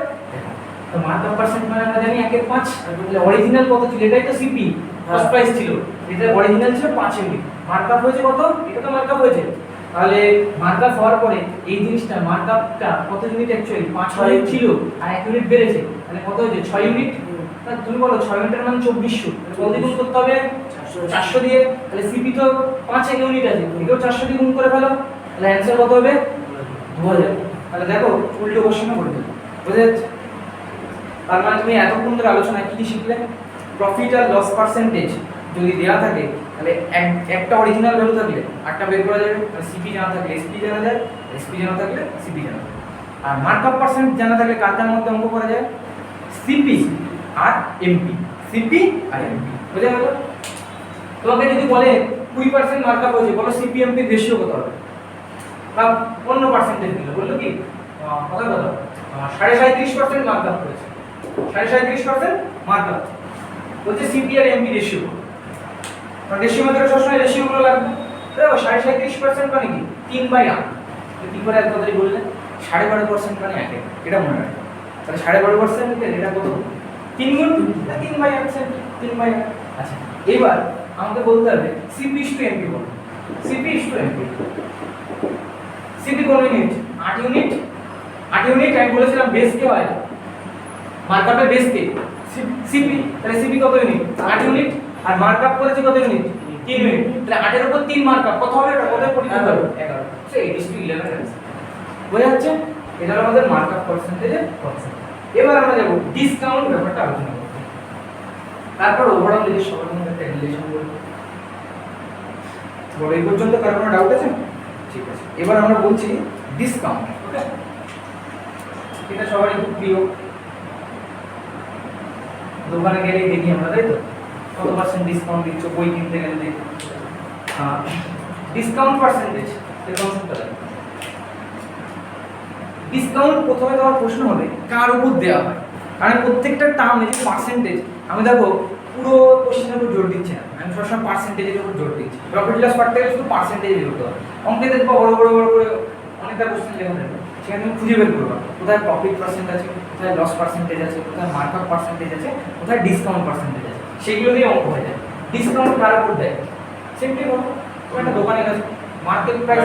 তো মার্কআপ পার্সেন্ট মানে আমরা জানি 1/5, তাহলে অরিজিনাল কত ছিল? এটাই তো সিপি কস্ট প্রাইস ছিল, এটা অরিজিনাল ছিল 5 ইউনিট, মার্কআপ হয়েছে কত? এটা তো মার্কআপ হয়েছে। তাহলে মার্কআপ হওয়ার পরে এই জিনিসটা মার্কআপটা কত ইউনিট অ্যাকচুয়ালি 5 ইউনিট ছিল আর 1 ইউনিট বেড়েছে, তাহলে কত হয়েছে? 6 ইউনিট। তাহলে তুমি বলো 6 ইউনিটের মান 2400, কত দিয়ে গুণ করতে হবে? 400 দিয়ে। তাহলে সিপি তো 5 ইউনিট আছে, এটাও 400 দিয়ে গুণ করে ফেলো, তাহলে অ্যানসার কত হবে? 2000। তাহলে দেখো উল্টো কোশ্চেনও করে দিল, বুঝা যাচ্ছে? তার মানে তুমি এতক্ষণ ধরে আলোচনায় কি শিখলে? প্রফিট আর লস পার্সেন্টেজ যদি দেওয়া থাকে তাহলে একটা অরিজিনাল ভ্যালু থাকলে আটটা বের করা যাবে, সিপি জানা থাকলে এসপি জানা যায়, এসপি জানা থাকলে সিপি জানা যায়। আর মার্কআপ পার্সেন্ট জানা থাকলে কার মধ্যে অঙ্ক করা যায়? সিপি আর এমপি, সিপি আর এমপি, বুঝা গেল? তোমাকে যদি বলে 20% মার্কআপ হয়েছে, বলো সিপি এমপি রেশিও কত হবে? বা অন্য পার্সেন্টেজ দিল, বললো কি কত কত 37.5% মার্কআপ করেছে, 37.5% মার্কআপ বলছে সিপি আর এমপি রেশিও। কারণ রেশিও মেথডে সবসময় রেশিওগুলো লাগবে। দেখো 37.5% মানে কি 3/8, কি করে এত তাড়াতাড়ি বললে? 12.5% মানে 1, এটা মনে রাখবে। তাহলে 12.5% এটা কত? 3 গুণ 3/8, 3/8। আচ্ছা এবার আমাকে বলতে হবে সিপি টু এমপি বলো, সিপি টু এমপি। সিপি কোন ইউনিট? 8 ইউনিট। 8 ইউনিট আমি বলেছিলাম বেস কে হয়, মার্কআপের বেস কে? সিপি। তাহলে সিপি কত ইউনিট? 8 ইউনিট। আর মার্কআপ করেছে কত ইউনিট? 3 ইউনিট। তাহলে 8 এর উপর 3 মার্কআপ কত হবে? এটা কত পরিমাণ হবে? 11। সো 8:11 आंसर বুঝা যাচ্ছে? এটা হলো আমাদের মার্কআপ পার্সেন্টেজের কনসেপ্ট। এবার আমরা যাব ডিসকাউন্ট ব্যাপারটা আলোচনা করব, তারপর ওভারঅল যদি সবার মধ্যে একটা রিলেশন বলবো। বলো এই পর্যন্ত কার কোনো ডাউট আছে? ঠিক আছে, এবার আমরা বলছি ডিসকাউন্ট। ওকে, এটা সবারই খুব প্রিয়, দোকানে গেলেই দেখি আমরা, তাই তো? কত পার্সেন্ট ডিসকাউন্ট দিচ্ছ বই কিনতে গেলে দেখি। ডিসকাউন্ট পার্সেন্টেজ এর কনসেপ্টটা দেখো। ডিসকাউন্ট প্রথমে তোমার প্রশ্ন হবে কার উপর দেওয়া হয়, কারণ প্রত্যেকটা টার্ম এই যে পার্সেন্টেজ, আমি দেখো পুরো কোশ্চেনের উপর জোর দিচ্ছি না, আমি সবসময় পার্সেন্টেজের উপর জোর দিচ্ছি। প্রফিট লস পার্ট থেকে শুধু পার্সেন্টেজে জোর দেওয়া। অঙ্কে দেখবো বড় বড় করে অনেকটা কোশ্চেন লেখা থাকবে, সেখানে তুমি খুঁজে বের করবা কোথায় প্রফিট পার্সেন্ট আছে, কোথায় লস পার্সেন্টেজ আছে, কোথায় মার্কআপ পার্সেন্টেজ আছে, কোথায় ডিসকাউন্ট পার্সেন্টেজ আছে, সেগুলো দিয়ে অঙ্ক হয়ে যায়। ডিসকাউন্ট কার উপর দেয়? সিম্পলি বলো, তুমি একটা দোকানে গেছো, মার্কেট প্রাইস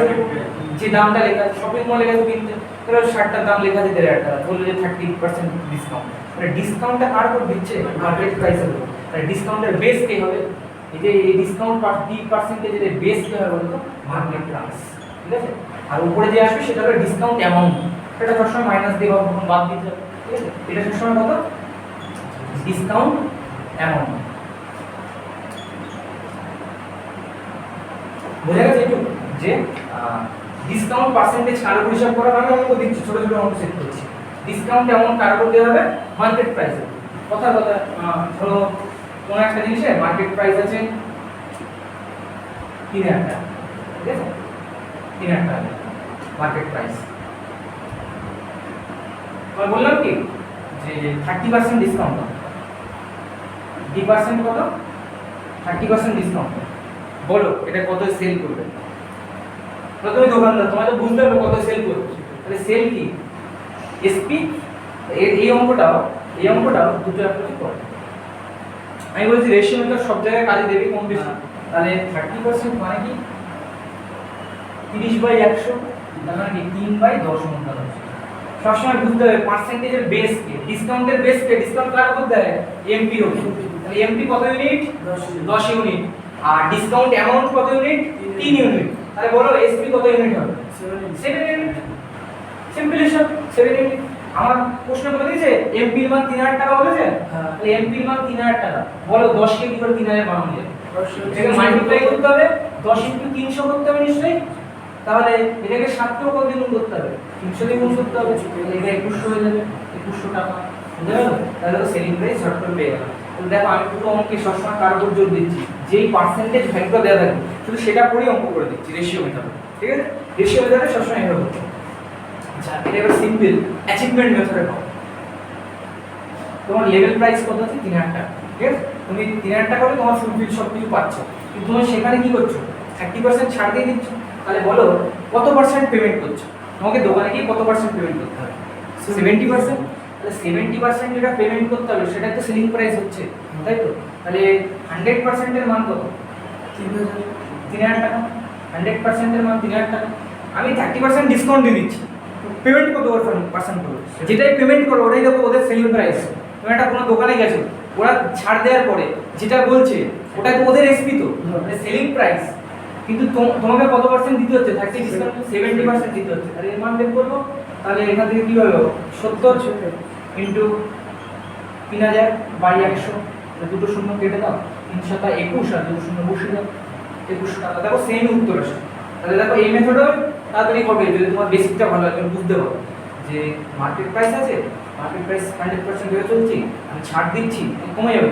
যে দামটা লেখা আছে, শপিং মলে গেছো কিনতে, ধরো শার্টটার দাম লেখা আছে 1,500 টাকা, বললো যে 30% ডিসকাউন্ট, মানে ডিসকাউন্টটা কার উপর দিচ্ছে? মার্কেট প্রাইসের উপর। তাহলে ডিসকাউন্টের বেস কে হবে? এই যে এই ডিসকাউন্ট পার্সেন্টেজের বেস কে হবে বলতো? মার্কেট প্রাইস, ঠিক আছে? আর উপরে যে আসবে সেটা হলো ডিসকাউন্ট অ্যামাউন্ট, সেটা সবসময় মাইনাস দিয়ে বাদ দিতে হবে, ঠিক আছে? এটা সবসময় কত? Discount amount. বোঝা গেছে একটু যে ডিসকাউন্ট পার্সেন্টেজ কার উপর হিসাব করা? আমি অঙ্ক দিচ্ছি, ছোট ছোট অঙ্ক সেট করছি। ডিসকাউন্ট অ্যামাউন্ট কার উপর দেওয়া হবে? মার্কেট প্রাইসে। কথা ধরো কোন একটা জিনিসের মার্কেট প্রাইস আছে 3000 টাকা, ঠিক আছে, 3000 টাকা মার্কেট প্রাইস। আমি বললাম কি যে 30% ডিসকাউন্ট, D% কত, 30% ডিসকাউন্ট। বলো এটা কত সেল করবে? প্রথমে দোকানদার, তোমার তো বুঝতে হবে কত সেল করবে। তাহলে সেল কি এসপি, এই অঙ্কটাও দুটো অ্যাপ্রোচে করে। আমি বলছি রেশিও মেথড সব জায়গায় কাজে দেবে কম বেশি। তাহলে 30% মানে কি 30/100, তার মানে কি 3/10 অনুপাত হচ্ছে। সবসময় বুঝতে হবে পার্সেন্টেজের বেস কে, ডিসকাউন্টের বেস কে, ডিসকাউন্ট কার উপর দেয়? এমপি এর উপর। তাহলে এমপি কত ইউনিট? 10 ইউনিট। আর ডিসকাউন্ট অ্যামাউন্ট কত ইউনিট? 3 ইউনিট। তাহলে বলো এসপি কত ইউনিট হবে? 7 ইউনিট। সিম্পল হিসাব, 7 ইউনিট। আমার প্রশ্ন বলে দিয়েছে এমপি এর মান 3000 টাকা বলেছে, তাহলে এমপি এর মান 3000 টাকা। বলো 10 কে কি করে 3000 বানানো যায়? এটাকে মাল্টিপ্লাই করতে হবে, 10 × 300 করতে হবে নিশ্চয়ই। তাহলে এটাকে 7 কেও কত দিয়ে গুণ করতে হবে? 300 দিয়ে গুণ করতে হবে। তাহলে এটা 2100 হয়ে যাবে, 2100 টাকা। বুঝতে পারলে? তাহলে তো সেলিং প্রাইস শর্ট করে পেয়ে গেলাম। তাহলে দেখো আমি পুরো অঙ্কে সবসময় কার উপর জোর দিচ্ছি, যেই পার্সেন্টেজ ভ্যালুটা দেওয়া থাকে শুধু সেটা পরেই অঙ্ক করে দিচ্ছি রেশিও মেথড, ঠিক আছে? রেশিও মেথডে সবসময় এভাবে হতো। আচ্ছা এটা এবার সিম্পল অ্যাচিভমেন্ট মেথডে পাবো। তোমার লেভেল প্রাইস কত আছে? 3000 টাকা, ঠিক আছে? তুমি 3000 টাকা করে তোমার ফুলফিল সব কিছু পাচ্ছ, কিন্তু তুমি সেখানে কি করছো? 30% ছাড় দিয়ে দিচ্ছ। তাহলে বলো কত পার্সেন্ট পেমেন্ট করছো? তোমাকে দোকানে গিয়ে কত পার্সেন্ট পেমেন্ট করতে হবে? 70%। তাহলে 70% যেটা পেমেন্ট করতে হবে সেটা তো সেলিং প্রাইস হচ্ছে, তাই তো? তাহলে 100% এর মান কত? 3000 টাকা। 100% এর মান 3000 টাকা। আমি 30% ডিসকাউন্ট দিয়ে দিচ্ছি, পেমেন্ট কত পার্সেন্ট করবে? যেটাই পেমেন্ট করো ওটাই দেখো ওদের সেলিং প্রাইস। তুমি একটা কোনো দোকানে গেছো, ওরা ছাড় দেওয়ার পরে যেটা বলছে ওটাই তো ওদের এসপি, তো মানে সেলিং প্রাইস। কিন্তু তোমাকে কত পার্সেন্ট দিতে হচ্ছে? 30 ডিসকাউন্ট 70% দিতে হচ্ছে। তাহলে এর মান বের করবো। তাহলে এখান থেকে কি হলো? 70 ইনটু 3000/100, দুটো শূন্য কেটে দাও, 3/21 আর দুটো শূন্য বসে দাও, 2100 টাকা। দেখো সেম উত্তর আসে। তাহলে দেখো এই মেথডও তাড়াতাড়ি হবে যদি তোমার বেসিকটা ভালো হয়, তুমি বুঝতে পারো যে মার্কেট প্রাইস আছে, মার্কেট প্রাইস 100% ধরে চলছি, আমি ছাড় দিচ্ছি কমে যাবে,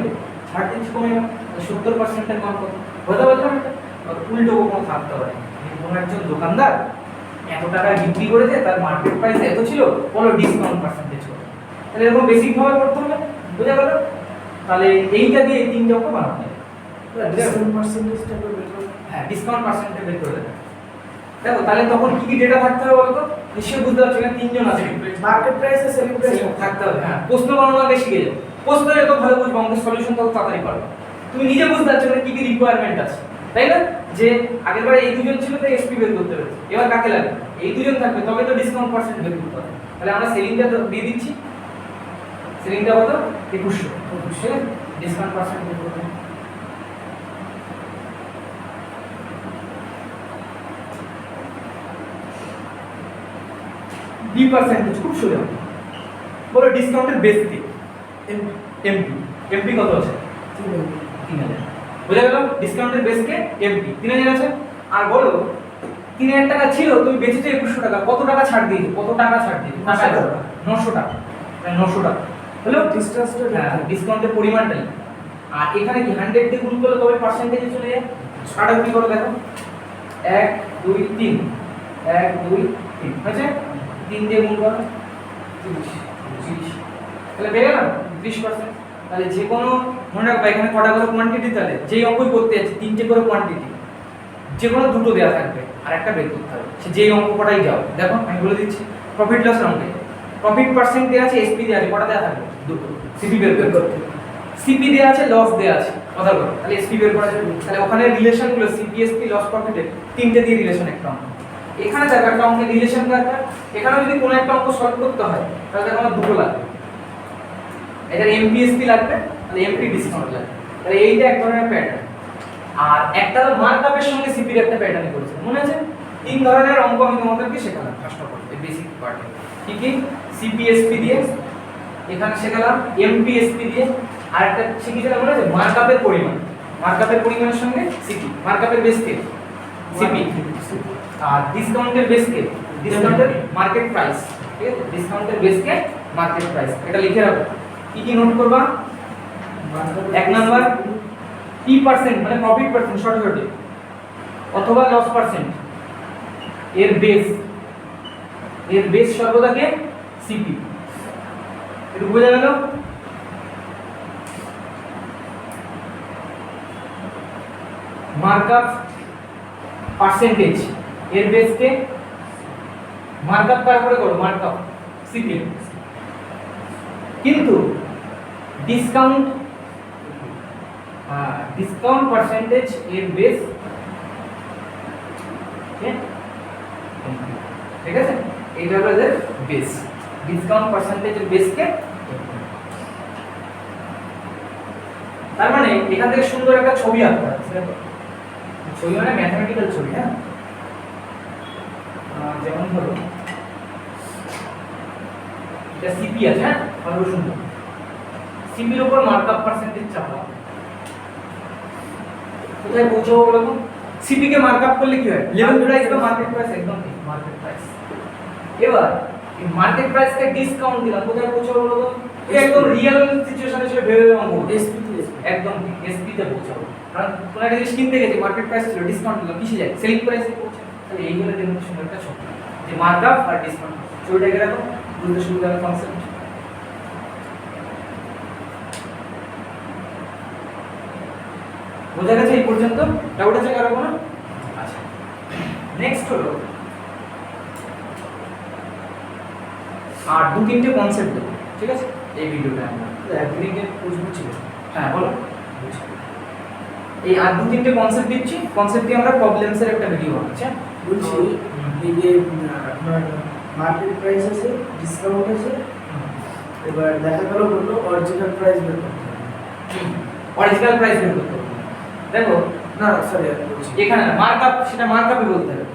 ছাড় দিচ্ছি কমে যাবে। 70% এর মান কত? বলতে পারলাম এটা উল্টো কোনো থাকতে পারে। কোনো একজন দোকানদার এত টাকায় বিক্রি করেছে, তার মার্কেট প্রাইস এত ছিল, বলো ডিসকাউন্ট পার্সেন্টেজ কত? তাহলে এরকম বেসিক ভাবে করতে হবে, বুঝা গেল? তাহলে এইটা দিয়ে 3 অঙ্ক বানাতে হবে। ডিসকাউন্ট পার্সেন্টেজটা বের করে, হ্যাঁ ডিসকাউন্ট পার্সেন্টেজ বের করে দেবে। দেখো তাহলে তখন কি কি ডেটা থাকতে হবে বলতো? নিশ্চয়ই বুঝতে পারছো এখানে 3 জন আছে, মার্কেট প্রাইস আর সেলিং প্রাইস থাকতে হবে। হ্যাঁ প্রশ্ন বানানো আগে শিখে যাও, প্রশ্ন যত ভালো বুঝবে অঙ্কের সলিউশন তত তাড়াতাড়ি পারবে। তুমি নিজে বুঝতে পারছো না কি কি রিকোয়ারমেন্ট আছে, তাই না? যে আগের বারে এই দুজন ছিল তাই এসপি বের করতে পেরেছে, এবার কাকে লাগবে? এই দুজন থাকবে তবে তো ডিসকাউন্ট পার্সেন্ট বের করতে হবে। তাহলে আমরা সেলিংটা দিয়ে দিচ্ছি, সেলিংটা কত? 2100, ডিসকাউন্ট পার্সেন্ট বের করতে হবে। ডি পার্সেন্টেজ খুব সোজা। বলো ডিসকাউন্টের বেস কি? এমপি। এমপি কত আছে? 3000। বুঝা গেল? ডিসকাউন্টের বেস কে এমপি 3000 আছে। আর বলো 3000 টাকা ছিল, তুমি বেচেছো 2100 টাকা, কত টাকা ছাড় দিয়েছো? কত টাকা ছাড় দিয়েছো? 900 টাকা। 900 টাকা হলো ডিসকাউন্টটা, হ্যাঁ ডিসকাউন্টের পরিমাণটাই। আর এখানে কি 100 দিয়ে গুণ করলে তবে পার্সেন্টেজে চলে যায়। কাটাকুটি করো দেখো, 1 2 3, 1 2 3 হয়েছে। 3 দিয়ে গুণ করো 30। তাহলে পেয়ে গেলাম 30%। তাহলে যে কোনো মনে রাখবা এখানে কটা করে কোয়ান্টিটি, তাহলে যেই অঙ্কই করতে যাচ্ছে 3টে করে কোয়ান্টিটি, যে কোনো দুটো দেওয়া থাকবে আর একটা বের করতে হবে, সে যেই অঙ্ক কটাই যাও। দেখো আমি বলে দিচ্ছি প্রফিট লস অঙ্কে প্রফিট পার্সেন্ট দেওয়া আছে, এসপি দেওয়া আছে, কটা দেওয়া থাকবে? দুটো। সিপি বের করতে, সিপি দেওয়া আছে, লস দেওয়া আছে, কথা বলো। তাহলে এসপি বের করা যাবে। তাহলে ওখানে রিলেশনগুলো সিপি এসপি লস প্রফিটের 3টে দিয়ে রিলেশন একটা অঙ্ক। এখানে দেখো একটা অঙ্কের রিলেশন দরকার, এখানে যদি কোনো একটা অঙ্ক সলভ করতে হয় তাহলে দেখো আমার দুটো লাগবে, এটার এমপিএসপি লাগবে, তাহলে এমপি ডিসকাউন্ট লাগবে। তাহলে এইটা এক ধরনের প্যাটার্ন। আর একটা মার্কআপের সঙ্গে সিপির একটা প্যাটার্ন করেছে, মনে আছে? 3 ধরনের অঙ্ক আমি তোমাদেরকে শেখালাম ফার্স্ট অফ অল, এই বেসিক পার্টে। কি কি? সিপিএসপি দিয়ে, এখানে শেখালাম এমপিএসপি দিয়ে, আর একটা শিখিয়েছিলাম মনে আছে মার্কআপের পরিমাণ। মার্কআপের পরিমাণের সঙ্গে সিপি, মার্কআপের বেস কে সিপি, আর ডিসকাউন্টের বেস কে ডিসকাউন্টের মার্কেট প্রাইস, ঠিক আছে? ডিসকাউন্টের বেস কে মার্কেট প্রাইস। এটা লিখে রাখো। কি কি নোট করবা? এক নাম্বার পি পার্সেন্ট মানে প্রফিট পার্সেন্ট শর্টকাটে, অথবা লস পার্সেন্ট। এর বেস সর্বদাকে সিপি। এটা বোঝা গেল? মার্কআপ পার্সেন্টেজ, এর বেসকে মার্কআপ তারপরে করো, মার্কআপ সিপি। কিন্তু ডিসকাউন্ট পার্সেন্টেজ এর বেস, ঠিক আছে? এইটা হলো এর বেস। ডিসকাউন্ট পার্সেন্টেজ এর বেসকে, তার মানে এখান থেকে সুন্দর একটা ছবি আঁকতে হবে। ছবি মানে ম্যাথমেটিক্যাল ছবি, হ্যাঁ। যেমন ধরো এটা সিপি আছে, হ্যাঁ, ভালো সুন্দর। সিপির উপর মার্কআপ পার্সেন্টেজ চাপা, কোথায় পৌঁছাবো বলো তো? সিপি কে মার্কআপ করলে কি হয়? লেভেল প্রাইস বা মার্কেট প্রাইস, একদম ঠিক, মার্কেট প্রাইস। এবার এই মার্কেট প্রাইস কে ডিসকাউন্ট দিলাম, কোথায় পৌঁছাবো বলো তো? একদম রিয়েল সিচুয়েশনে ছিল, ভেবে অঙ্ক এসপি তে, একদম ঠিক, এসপি তে পৌঁছাবো। কারণ কোন একটা জিনিস কিনতে গেছে, মার্কেট প্রাইস ছিল, ডিসকাউন্ট দিলাম, কিসে যায়? সেলিং প্রাইসে পৌঁছে। তাহলে এইগুলো দেখুন সুন্দর একটা ছবি, যে মার্কআপ আর ডিসকাউন্ট। ছবিটাকে রাখো, বুঝতে সুবিধা হবে কনসেপ্ট। বোঝা গেছে এই পর্যন্ত? ডাউট আছে কারো কোনো? আচ্ছা, নেক্সট হলো আর দু তিনটে কনসেপ্ট দেবো, ঠিক আছে? এই ভিডিওটা আমরা একদিকে প্রশ্ন ছিল, হ্যাঁ বলো। এই আর দু তিনটে কনসেপ্ট দিচ্ছি, কনসেপ্ট দিয়ে আমরা প্রবলেমসের একটা ভিডিও বানাচ্ছি। বলছি এই যে আপনার মার্কেট প্রাইস আছে, ডিসকাউন্ট আছে, এবার দেখা গেল বললো অরিজিনাল প্রাইস বের করতে হবে। অরিজিনাল প্রাইস বের করতে হবে, দেখো না সরি বলছি এখানে মার্কআপ, সেটা মার্কআপই বলতে হবে।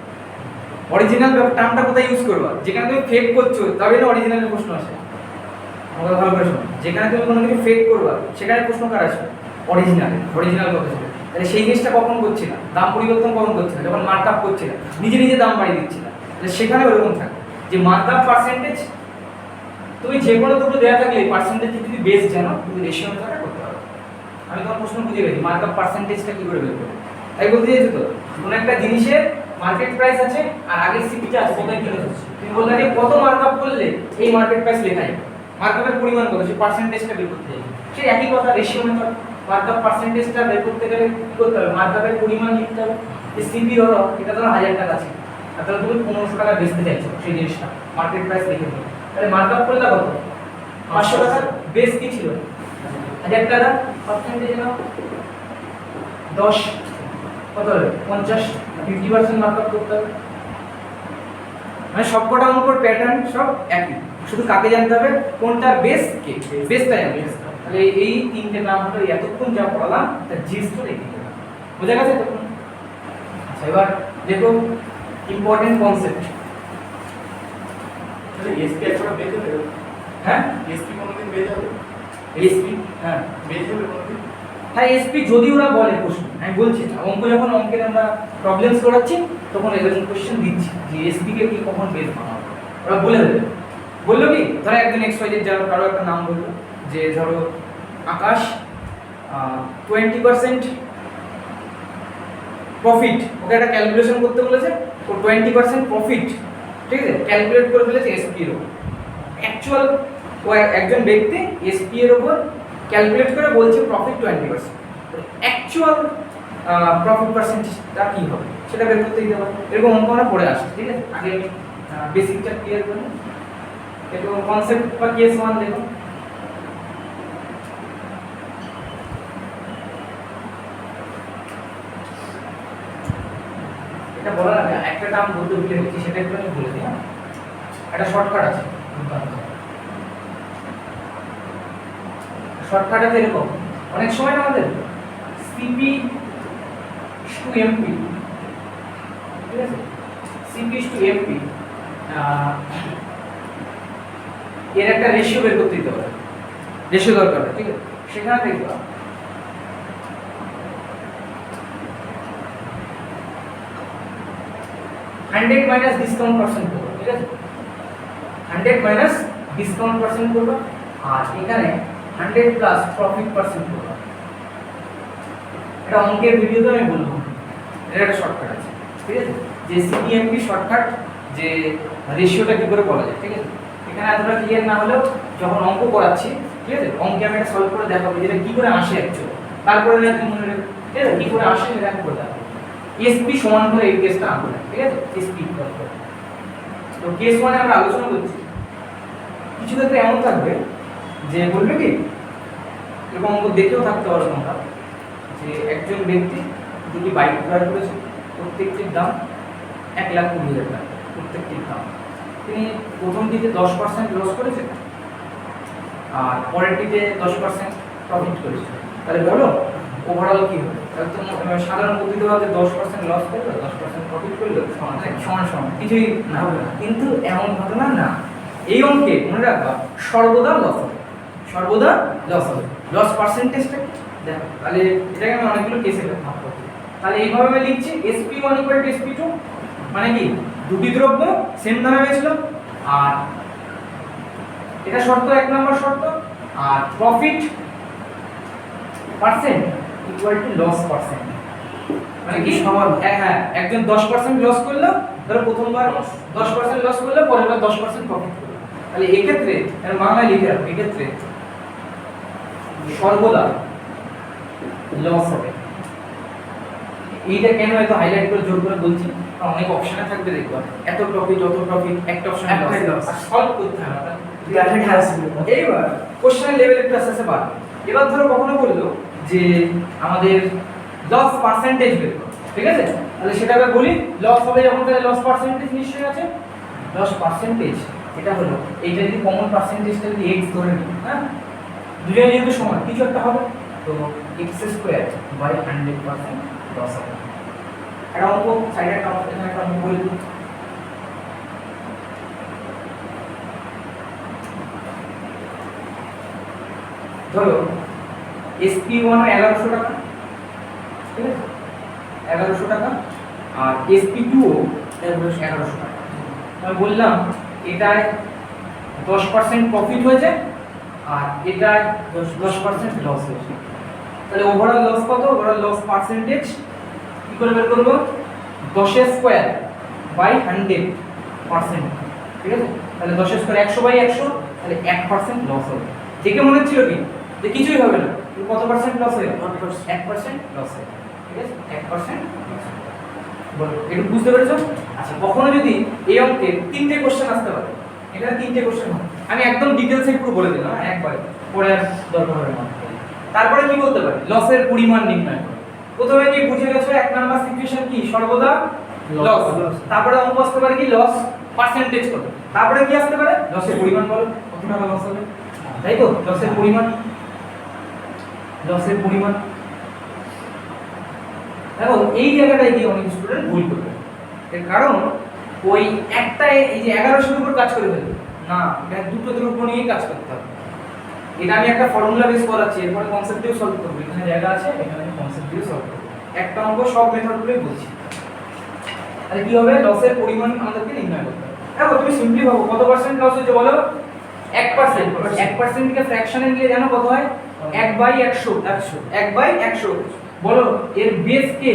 অরিজিনাল টার্মটা কোথায় ইউজ করবা? যেখানে তুমি ফেক করছো তবে না অরিজিনালের প্রশ্ন আসে। আমাকে ভালো করে শোনো, যেখানে তুমি কোনো কিছু ফেক করবা সেখানে প্রশ্ন কার আসবে? অরিজিনাল কথা ছিল। তাহলে সেই জিনিসটা কখন করছি না? দাম পরিবর্তন কখন করছি না? যখন মার্কআপ করছি না, নিজে নিজে দাম বাড়িয়ে দিচ্ছি না। তাহলে সেখানে ওরকম থাকে যে মার্কআপ পার্সেন্টেজ, তুমি যে কোনো দুটো দেওয়া থাকলে এই পার্সেন্টেজ যদি বেস জানো, তুমি রেশিও মেথডটা করতে পারো। আমি তোমার প্রশ্ন বুঝে গেছি, মার্কআপ পার্সেন্টেজটা কি করে বের করবে তাই বলতে চাইছো তো? কোন একটা জিনিসের মার্কেট প্রাইস আছে আর আগের সিপিটা আছে, কোথায় কিনে যাচ্ছে, তুমি বললে যে কত মার্কআপ করলে এই মার্কেট প্রাইস লেখা যাবে, মার্কআপের পরিমাণ কত, সেই পার্সেন্টেজটা বের করতে হবে। সেই একই কথা, রেশিও মেথড। মার্কআপ পার্সেন্টেজটা বের করতে গেলে কি করতে হবে? মার্কআপের পরিমাণ লিখতে হবে। এই সিপি ধরো, এটা ধরো 1000 টাকা আছে, আর তাহলে তুমি 1500 টাকা বেচতে চাইছো সেই জিনিসটা, মার্কেট প্রাইস লিখে দিও। তাহলে মার্কআপ করলে কত? 500 টাকা। বেস কি ছিল? 1000 টাকা। পার্সেন্টেজ নাও 10, কত হবে? 50, 50% মার্কআপ করতে হবে। মানে সবকটা অঙ্কর প্যাটার্ন সব একই, শুধু কাকে জানতে হবে? কোনটার বেস কে, বেসটা জানতে হবে। তাহলে এই তিনটে নাম হলো এতক্ষণ যা পড়ালাম তার জিনিসটা লিখে দিলাম। বোঝা গেছে তখন? আচ্ছা, এবার দেখো ইম্পর্টেন্ট কনসেপ্ট। তাহলে এসপি একটা বেজ হবে। হ্যাঁ, এসপি কোনদিন বেজ হবে? এসপি, হ্যাঁ বেজ হবে কোনদিন? হ্যাঁ, এসপি যদি ওরা বলে প্রশ্ন, আমি বলছি না, অঙ্ক যখন অঙ্কের আমরা প্রবলেমস করাচ্ছি তখন এরকম কোশ্চেন দিচ্ছি যে এসপি কে কি কখন বেস বানাবো, ওরা বলে দেবে। বললো কি, ধরো একজন এক্স ওয়াই জেড যারা কারো একটা নাম বললো, যে ধরো আকাশ 20% প্রফিট, ওকে একটা ক্যালকুলেশন করতে বলেছে, ও 20% প্রফিট, ঠিক আছে, ক্যালকুলেট করে ফেলেছে এসপি এর উপর। অ্যাকচুয়াল ও একজন ব্যক্তি এসপি এর উপর ক্যালকুলেট করে বলছে প্রফিট 20%। অ্যাকচুয়াল প্রফিট পার্সেন্টেজটা কী হবে সেটা বের করতে দিতে পারবো। এরকম অঙ্ক আমরা পড়ে আসছি, ঠিক আছে? আগে আমি বেসিকটা ক্লিয়ার করি, একটু কনসেপ্ট বা কেস 1 দেখো। এটা বলার আগে একটা টার্ম বলতে ভুলে গেছি, সেটা একটু আমি বলে দিই। হ্যাঁ, একটা শর্টকাট আছে, শর্টকাট আছে এরকম। অনেক সময় না আমাদের সিপি টু এমপি, ঠিক আছে, সিপি টু এমপি এর একটা রেশিও বের করতে দিতে হবে, রেশিও দরকার হয়, ঠিক আছে? সেখানে দেখবা 100 মাইনাস ডিসকাউন্ট পার্সেন্ট করবো, ঠিক আছে? 100 মাইনাস ডিসকাউন্ট পার্সেন্ট করবো, আর এখানে 100 প্লাস প্রফিট পার্সেন্ট করবো। এটা অঙ্কের ভিডিওতে আমি বলবো, এটা একটা শর্টকাট আছে, ঠিক আছে, যে সিপিএমপি শর্টকাট, যে রেশিওটা কি করে বলা যায়, ঠিক আছে। এখানে এতটা ক্লিয়ার না হলেও যখন অঙ্ক করাচ্ছি, ঠিক আছে, অঙ্কে আমি এটা সলভ করে দেখাবো যেটা কি করে আসে অ্যাকচুয়ালি, তারপরে না তুমি মনে রাখবে, ঠিক আছে, কি করে আসে সেটা আমি করে দেখাবো। এসপি সমান করে এই কেসটা আনবো, ঠিক আছে, এসপি ইকুয়াল করে। তো কেস 1 এ আমরা আলোচনা করছি, কিছু ক্ষেত্রে এমন থাকবে যে বলবে কি, এবং অঙ্ক দেখেও থাকতে পারো তোমরা, যে একজন ব্যক্তি দুটি বাইক ক্রয় করেছে, প্রত্যেকটির দাম 1,20,000 টাকা, প্রত্যেকটির দাম। তিনি প্রথমটিতে 10% লস করেছে আর পরেরটিতে 10% প্রফিট করেছে। তাহলে বলো ওভারঅল কি হবে? একদম সাধারণ পদ্ধতিতে 10% লস করলো, 10% প্রফিট করলো, সমান সমান কিছুই না হবে না, কিন্তু এমন ঘটনা না। এই অঙ্কে মনে রাখবা সর্বদা লস হবে, সর্বদা লস হবে। লস পার্সেন্টেজটা দেখো, তাহলে এটাকে আমি অনেকগুলো কেসে ভাগ করছি। তাহলে এইভাবে আমি লিখছি SP1 = SP2, মানে কি দুটি দ্রব্য সেম দামে বেচলো, আর এটা শর্ত, 1 নম্বর শর্ত, আর profit percent equal to loss percent, মানে কি সমান। হ্যাঁ, একজন 10% লস করলো, ধরো প্রথমবার 10% লস করলো, পরের বার 10% প্রফিট করলো। তাহলে এই ক্ষেত্রে এর বাংলায় লিখে রাখো, এই ক্ষেত্রে সর্বদা লস হবে। এইটা কেন এত হাইলাইট করে জোর করে বলছি, অনেক অপশনে থাকবে, দেখবা এত প্রফিট অত প্রফিট, একটা অপশন একটাই লস, আর সলভ করতে হবে না। ডাটা আসবে। এইবার কোশ্চেনের লেভেল একটু আস্তে আস্তে বাড়বে। এবার ধরো কখনো বললো যে আমাদের লস পার্সেন্টেজ বের করো, ঠিক আছে, তাহলে সেটা আমরা বলি লস হবে যখন, তাহলে লস পার্সেন্টেজ নিশ্চয়ই আছে। লস পার্সেন্টেজ এটা হলো, এইটা যদি কমন পার্সেন্টেজটা যদি x ধরে নিই, হ্যাঁ, দুজনে যেহেতু সমান কিছু একটা হবে, তো x² বাই 100% লস হবে। এটা অঙ্ক সাইডে একটা অঙ্ক, এখানে একটা অঙ্ক বলে দিই। ধরো SP1 1100 টাকা, ঠিক আছে, 1100 টাকা, আর SP2 1100 টাকা। আমি বললাম এটায় 10% প্রফিট হয়েছে আর এটায় 10% লস হয়েছে। তাহলে ওভারঅল লস কত? ওভারঅল লস পার্সেন্টেজ কি করে বের করব? 10² বাই 100%, ঠিক আছে। তাহলে 10² 100 বাই 100, তাহলে 1% লস হবে। দেখে মনে হচ্ছিল কি যে কিছুই হবে না, কত পার্সেন্ট লস হবে? 1% লস হবে, ঠিক আছে, 1% লস হবে। বলো একটু বুঝতে পেরেছো? আচ্ছা, কখনো যদি এই অঙ্কে 3টে কোশ্চেন আসতে পারে, এখানে 3টে কোশ্চেন হবে, আমি একদম ডিটেইলসে পুরো বলে দিলাম, একবারে পরে আর দরকার হবে না। তারপরে কি বলতে পারি? লসের পরিমাণ নির্ণয় করো। প্রথমে কি বুঝে গেছো, 1 নাম্বার সিচুয়েশন কি সর্বদা লস। তারপরে অঙ্ক আসতে পারে কি লস পার্সেন্টেজ কত, তারপরে কি আসতে পারে লসের পরিমাণ বলো, কত টাকা লস হবে, তাই তো, লসের পরিমাণ, লসের পরিমাণ। দেখো এই জায়গাটায় গিয়ে অনেক স্টুডেন্ট ভুল করবে, এর কারণ ওই একটাই এই যে 1100 উপর কাজ করে ফেলবে না, এটা দুটো দ্রব্য নিয়েই কাজ করতে হবে। এটা আমি একটা ফর্মুলা বেস করাচ্ছি, এরপরে কনসেপ্ট দিয়ে সলভ করব। এখানে জায়গা আছে, এখানে আমি কনসেপ্ট দিয়ে সলভ করব। একটা অঙ্ক সব মেথডগুলোই বলছি। তাহলে কি হবে? লসের পরিমাণ আমাদেরকে নির্ণয় করতে হবে। দেখো তুমি সিম্পলি ভাবো, কত পার্সেন্ট লস হচ্ছে বলো? 1%। 1% কে ফ্র্যাকশনে নিয়ে জানো কত হয়? 1/100। 1/100 বলো, এর বেস কে?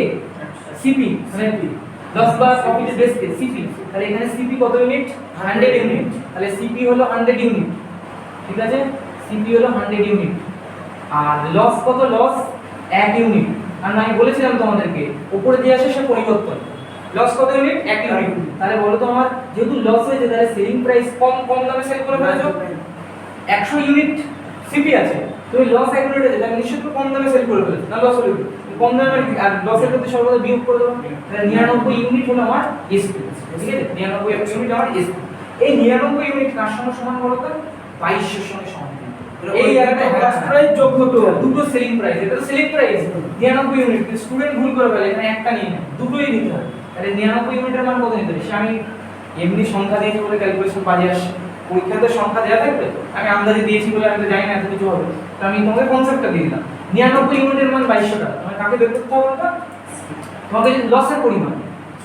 সিপি, মানে লস বা প্রফিটের বেস কে? সিপি। তাহলে এখানে সিপি কত ইউনিট? 100 ইউনিট। তাহলে সিপি হলো 100 ইউনিট, ঠিক আছে, সিপি হলো 100 ইউনিট। আর লস কত? Loss 1 unit. আর আমি বলেছিলাম তোমাদেরকে উপরে যে আসে সে পরিবর্তন। লস কত ইউনিট? 1 ইউনিট। তাহলে বলো তো আমার যেহেতু লস হয়েছে, তাহলে সেলিং প্রাইস কম দামে সেল করে ফেলেছো। 100 ইউনিট সিপি আছে, তুমি লস 1 ইউনিট আছে, তাহলে নিশ্চয়ই কম দামে সেল করে ফেলেছো, না লস হলো কম দামে, আর লসের মধ্যে সর্বদা বিয়োগ করে দেবো। তাহলে 99 ইউনিট হলো আমার এসপি, ঠিক আছে, 99 ইউনিট আমার এসপি। এই 99 ইউনিট কার সঙ্গে সমান বলো তো? 2200 সঙ্গে সমান। এই জায়গাটা কস্ট প্রাইস যোগ হতো, দুটো সেলিং প্রাইস, এটা তো সেলিং প্রাইস 99 ইউনিট। স্টুডেন্ট ভুল করে ফেলে, এখানে একটা নিয়ে নেয়, দুটোই নিতে হয়। তাহলে 99 ইউনিটের মান কত নিতে হবে? সে আমি এমনি সংখ্যা দিয়েছি বলে ক্যালকুলেশন কাজে আসে, পরীক্ষাতে সংখ্যা দেওয়া থাকবে, আমি আন্দাজে দিয়েছি বলে আমি তো জানি না এত কিছু হবে, তো আমি তোমাকে কনসেপ্টটা দিয়ে দিলাম। 99 ইউনিটের মান 2200 টাকা। তোমাকে কাকে বের করতে হবে না? তোমাকে লসের পরিমাণ,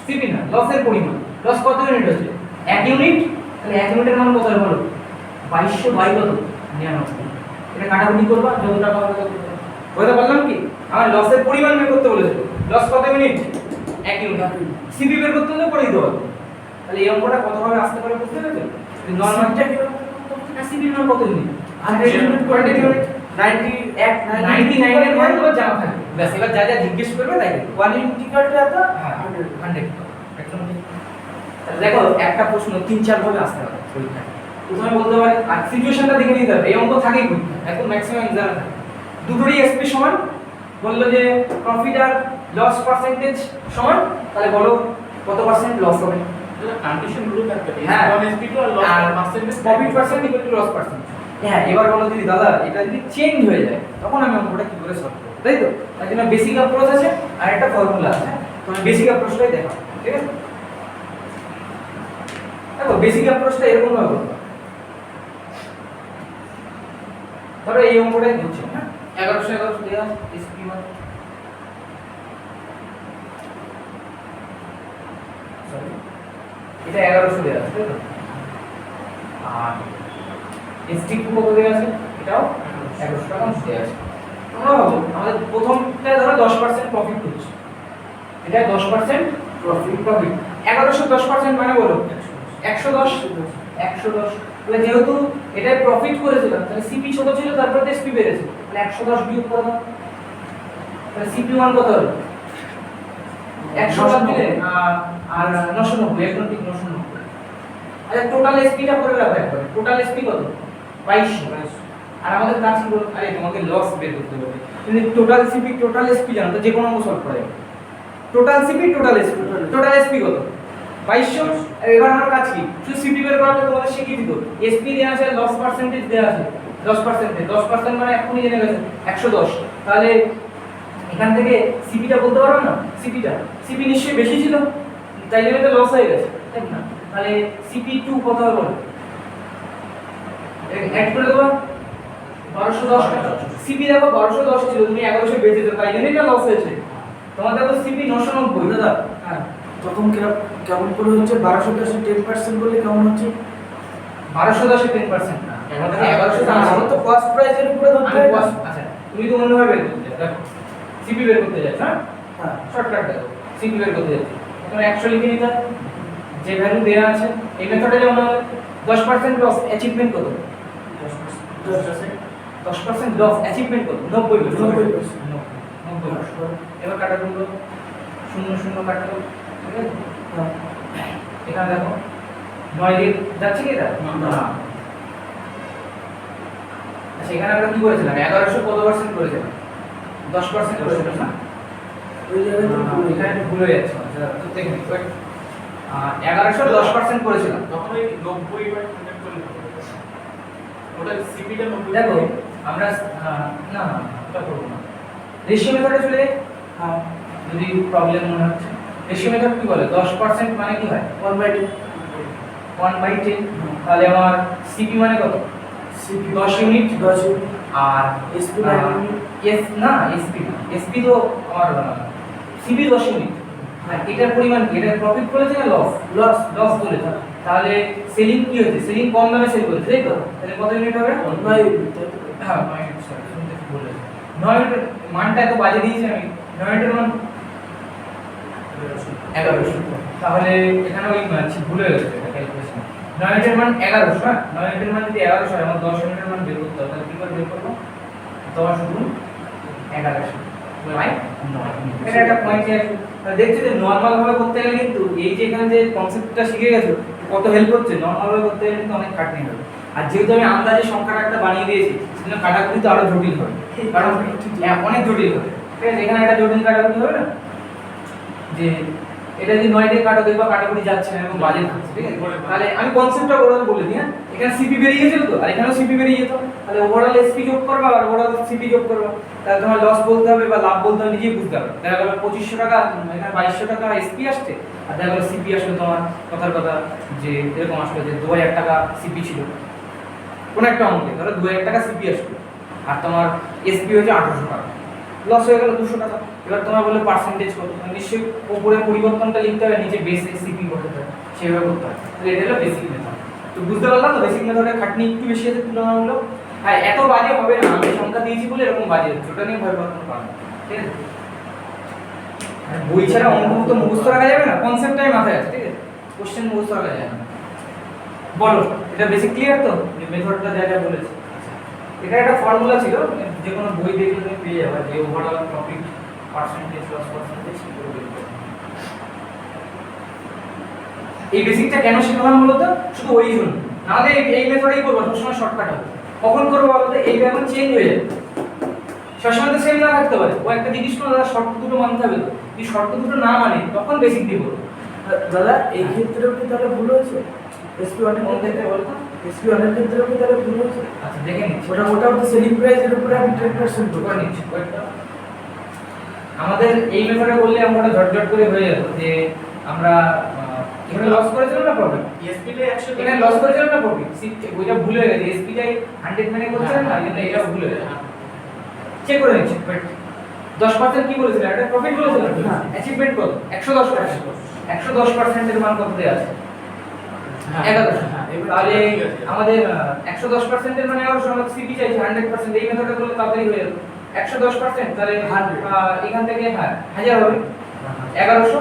সিপি না, লসের পরিমাণ। লস কত ইউনিট হচ্ছে? 1 ইউনিট। তাহলে 1 ইউনিটের মান কত হবে বলো? 2200 বাই কত? 99। এটা কাটাকুটি করবা যত টাকা হবে তত করবা। বুঝতে পারলাম কি আমার লসের পরিমাণ বের করতে বলেছিল লস কত মিনিট 1 ইউনিট সিপি বের করতে হলে করে দিতে হবে তাহলে এই অঙ্কটা কতভাবে আসতে পারে বুঝতে পেরেছো নরমালটা কি সিপি মান কত ইউনিট 100 ইউনিট করে ইউনিট 99 এর মান তোমার জানা থাকবে ব্যাস এবার যা যা জিজ্ঞেস করবে তাই 1 ইউনিট ইকুয়ালটা তো 100 একদম ঠিক। তাহলে দেখো একটা প্রশ্ন 3-4 ভাবে আসতে পারে পরীক্ষায় প্রথমে বলতে পারে আর সিচুয়েশনটা দেখে নিতে হবে এই অঙ্ক থাকেই পরীক্ষা একদম ম্যাক্সিমাম এক্সাম থাকে দুটোরই এসপি সমান বললো যে প্রফিট আর লস পার্সেন্টেজ সমান তাহলে বলো কত পার্সেন্ট লস হবে কন্ডিশন গুলো থাকবে হ্যাঁ। SP2 আর লস আর percentage profit percent equal to loss percent হ্যাঁ এবার বলো যদি দাদা এটা যদি চেঞ্জ হয়ে যায় তখন আমি অঙ্কটা কি করে সলভ করব তাই তো তার জন্য বেসিক অ্যাপ্রোচ আছে আর একটা ফর্মুলা আছে তুমি বেসিক অ্যাপ্রোচটাই দেখো ঠিক আছে দেখো বেসিক অ্যাপ্রোচটা এরকম ভাবে করবে ধরো এই অঙ্কটাই বুঝছো হ্যাঁ 1111 দেওয়া SP1 সরি এটা 1100 দেওয়া আছে তাই তো আর ST2 কত দেওয়া আছে এটাও 1100 টাকা দেওয়া আছে তোমরা ভাবো আমাদের প্রথমটা ধরো 10% প্রফিট হচ্ছে এটা 10% প্রফিট 1100 10% মানে বলো 110 তাহলে যেহেতু এটা প্রফিট করেছিলাম তাহলে সিপি ছোট ছিল তারপর এসপি বেড়েছে তাহলে 110 বিয়োগ করো তাহলে সিপি মান কত হলো 110 দিলে আর 990 একদম ঠিক 990 আচ্ছা টোটাল এসপিটা করে রাখো একবার টোটাল এসপি কত 2200 আর আমাদের কাজ কি বলতো আরে তোমাকে লস বের করতে হবে কিন্তু টোটাল সিপি টোটাল এসপি জানো তো যে কোনো অঙ্ক সলভ করা যাবে টোটাল সিপি টোটাল এসপি কত 2200 এবার আমার কাজ কি শুধু সিপি বের করাটা তোমাদের শিখিয়ে দিত এসপি দেয়া আছে লস পার্সেন্টেজ দেয়া আছে 10% মানে এখনই জেনে গেছে 110 তাহলে এখান থেকে সিপিটা বলতে পারো না সিপি নিশ্চয়ই বেশি ছিল তাই জন্য তো লস হয়ে গেছে তাই না তাহলে সিপি2 কত হবে বলো অ্যাড করে দেবো 1210 টাকা সিপি দেখো 1210 ছিল তুমি 1100 বেচেছো তাই জন্যই না লস হয়েছে তোমাদের তো সিপি 990 দাদা হ্যাঁ তখন কেমন করে হচ্ছে 1210 10% বলে কেমন হচ্ছে 1210 এ 10% না আমাদের 1100 আমরা তো কস্ট প্রাইসের উপরে ধরতে হয় আচ্ছা তুমি তো অন্যভাবে বের করতে যাচ্ছ দেখো সিপি বের করতে যাচ্ছ হ্যাঁ হ্যাঁ শর্টকাট দেখো সিপি বের করতে যাচ্ছ তুমি 100 লিখে নিতে যে ভ্যালু দেয়া আছে এই মেথডে যেমন 10% লস অ্যাচিভমেন্ট কত 10% লস অ্যাচিভমেন্ট কত 90% এবার কাটা করব 0 কাটা করব ঠিক আছে এখানে দেখো 9 দিয়ে যাচ্ছে কি এটা না আচ্ছা এখানে আমরা কি করেছিলাম 1100 কত পার্সেন্ট করেছিলাম 10% করেছিলাম না ওই জায়গায় তো এখানে একটু ভুল হয়ে যাচ্ছে তো দেখুন 1100 10% করেছিলাম তখন ওই 90 বার কন্ট্যাক্ট করে ওটা সিপিটা 90 দেখো আমরা না এটা করব না রেশিও মেথডে চলে হ্যাঁ যদি প্রবলেম মনে হচ্ছে রেশিও মেথড কি বলে 10% মানে কি হয় 1/10 1/10 তাহলে আমার সিপি মানে কত সিপি 10 ইউনিট 10 ইউনিট আর এসপি 9 ইউনিট এসপি তো আমার সিপি 10 ইউনিট আর এটার পরিমাণ কি এটা প্রফিট বলেছে না লস বলেছে তাহলে সেলিং কি হচ্ছে সেলিং কম দামে সেল করেছে তাই তো তাহলে কত ইউনিট হবে 9 ইউনিট তাই তো? হ্যাঁ 9 ইউনিট সরি শুনতে কি বলেছে 9 ইউনিট মানটা এত বাজে দিয়েছি আমি 9 ইউনিটের মান 1100 তাহলে এখানে ওই ভুল হয়ে গেছে এটা ক্যালকুলেশন 9 ইউনিটের মান 1100 হ্যাঁ 9 ইউনিটের মান যদি 1100 হয় আমার 10 ইউনিটের মান বের করতে হবে তাহলে কি করে বের করব 10 গুণ 1100 বাই 9 এটা একটা পয়েন্ট আছে দেখছো যে নরমাল ভাবে করতে গেলে কিন্তু এই যে এখানে যে কনসেপ্টটা শিখে গেছো কত হেল্প হচ্ছে নরমাল ভাবে করতে গেলে কিন্তু অনেক খাটনি হবে আর যেহেতু আমি আন্দাজে সংখ্যাটা একটা বানিয়ে দিয়েছি সেজন্য কাটাকুটি তো আরো জটিল হবে কারণ অনেক জটিল হবে ঠিক আছে এখানে একটা জটিল কাটাকুটি হবে না যে এটা যদি 9 দিয়ে কাটো দেখবা কাটাকুটি যাচ্ছে না এবং বাজে থাকছে ঠিক আছে তাহলে আমি কনসেপ্টটা ওভারঅল বলে দিই হ্যাঁ এখানে সিপি বেরিয়ে গেছিল তো আর এখানেও সিপি বেরিয়ে যেত তাহলে ওভারঅল এসপি যোগ করবা আর ওভারঅল সিপি যোগ করবা তাহলে তোমার লস বলতে হবে বা লাভ বলতে হবে নিজেই বুঝতে হবে দেখা গেল 2500 টাকা এখানে 2200 টাকা এসপি আসছে আর দেখা গেল সিপি আসলে তোমার কথার কথা যে এরকম আসলে যে 2000 টাকা সিপি ছিল কোন একটা অঙ্কে ধরো 2000 টাকা সিপি আসলো আর তোমার এসপি হচ্ছে 800 টাকা লস হয়ে গেল 200 টাকা এবার তোমার বলে পার্সেন্টেজ কত নিশ্চয়ই উপরে পরিবর্তনটা লিখতে হবে নিচে বেস সিপি কত হবে সেভাবে করতে হবে তাহলে এটা হলো বেসিক মেথড তো বুঝতে পারলাম তো বেসিক মেথডের খাটনি একটু বেশি আছে তুলনামূলক হ্যাঁ এত বাজে হবে না, আমি সংখ্যা দিয়েছি বলে এরকম বাজে হচ্ছে, ওটা নিয়ে ভয় পাওয়ার কোনো কারণ নেই, ঠিক আছে? আর বই ছাড়া অঙ্ক তো মুখস্থ রাখা যাবে না, কনসেপ্টটাই মাথায় আছে, ঠিক আছে? কোশ্চেন মুখস্থ রাখা যায় না। বলো এটা বেসিক ক্লিয়ার তো, যে মেথডটা যা যা বলেছি। এটা একটা ফর্মুলা ছিল, যে কোনো বই দেখলে তুমি পেয়ে যাবে, যে overall profit percentage loss percentage কি করে বের করতে। এই বেসিকটা কেন শেখালাম মূলত শুধু ওই জন্য, নাহলে এই মেথডেই করবো, সবসময় শর্টকাট হবে। কখন করবো বলতো, এই এখন চেঞ্জ হয়ে যাবে, সবসময় তো সেম না থাকতে পারে। ও একটা জিনিস কোনো দাদা শর্ত দুটো মানতে হবে, তো যদি শর্ত দুটো না মানে তখন বেসিক দিয়ে বলবো। দাদা এই ক্ষেত্রেও কি তাহলে ভুল হয়েছে? এসপি ওয়ানের কোন ক্ষেত্রে বলতো? এসপি ওয়ানের ক্ষেত্রেও কি তাহলে ভুল হয়েছে? আচ্ছা দেখে নিচ্ছি, ওটাও তো সেলিং প্রাইসের উপরে আমি 10% করে ঢোকানি। নিচ্ছি কয়েকটা। আমাদের এই মেথডে বললে আমরা ঝটঝট করে হয়ে যেত, যে আমরা এখানে লস করেছিলাম না প্রফিট, ESP তে 100 এখানে লস করেছিলাম না প্রফিট, ওইটা ভুল হয়ে গেছে, এসপি টাই 100 মানে করছিলাম না, কিন্তু এটা ভুল হয়ে গেছে। চেক করে নিচ্ছি, বাট 10% কি বলেছিলাম, এটা প্রফিট বলেছিলাম, হ্যাঁ। অ্যাচিভমেন্ট কত 110%, 110% এর মান কত দেয়া আছে? 1100। তাহলে আমাদের 110% এর মানে 1100, আমরা সিপি চাইছি 100%, এই মেথডে করলে তাড়াতাড়ি হয়ে যাবে। 110% তাহলে 100 এখান থেকে হ্যাঁ 1000 হবে, 1100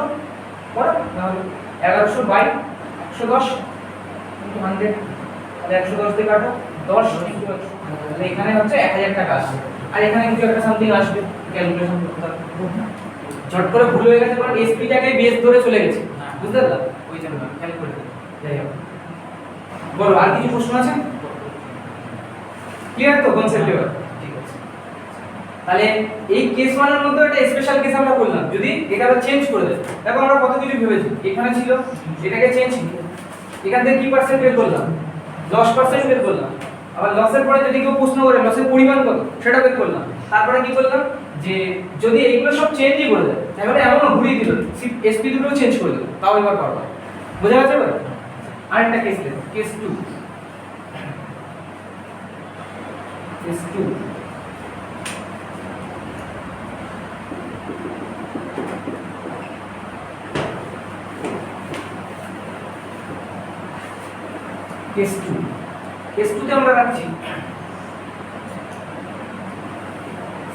বড় তাহলে 1100 বাই 110 ইনটু 100, তাহলে 110 দিয়ে কাটো 10 ইনটু 100, তাহলে এখানে হচ্ছে 1000 টাকা আসবে, আর এখানে কিছু একটা সামথিং আসবে, ক্যালকুলেশন করতে হবে। ঝট করে ভুল হয়ে গেছে, কারণ এসপিটাকে বেস ধরে চলে গেছে, বুঝতে পারলা? ওই জন্য ক্যালকুলেট যাই হোক। বলো আর কিছু প্রশ্ন আছে? ক্লিয়ার তো কনসেপ্ট এবার? ঠিক আছে, তাহলে এই কেস ওয়ানের মধ্যে একটা স্পেশাল কেস আমরা করলাম, যদি এটা চেঞ্জ করে দেয়। দেখো আমরা কত কিছু ভেবেছি, এখানে ছিল এটাকে চেঞ্জ, এখান থেকে কি পার্সেন্ট বের করলাম, 10% বের করলাম। আবার লসের পরে যদি কেউ প্রশ্ন করে লসের পরিমাণ কত সেটা বের করলাম। তারপরে কি করলাম, যে যদি এইগুলো সব চেঞ্জই করে দেয়, তাহলে এমন ঘুরিয়ে দিল, এসপি দুটোও চেঞ্জ করে দিল, তাও এবার পারবো। বোঝা গেছে এবার? আরেকটা কেস দেখো, কেস 2। কেস 2 কেস 2, কেস 2 তে আমরা রাখছি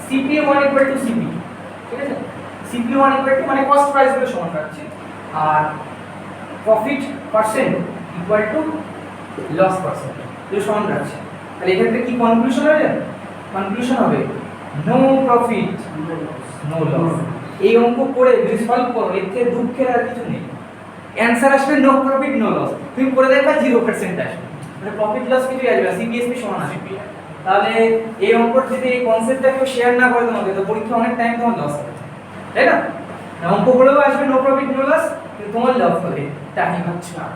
CP1 CP, ঠিক আছে? CP1 মানে কস্ট প্রাইস গুলো সমান রাখছি, আর profit percent equal to loss percent এগুলো সমান রাখছি। তাহলে এক্ষেত্রে কি কনক্লুশন হবে? কনক্লুশন হবে নো প্রফিট নো লস। এই অঙ্ক করে যদি সলভ করো, এর থেকে দুঃখের আর কিছু নেই। অ্যানসার আসবে নো প্রফিট নো লস, তুমি করে দেখবা 0% আসবে, মানে প্রফিট লস কিছু আসবে না, সিপিএসপি সমান আসবে। তাহলে এই অঙ্কর যদি এই কনসেপ্টটা কেউ শেয়ার না করে তোমাকে, তো পরীক্ষা অনেক টাইম তোমার লস হবে, তাই না? অঙ্ক করেও আসবে নো প্রফিট নো লস, কিন্তু তোমার লস হবে, টাইম হচ্ছে না।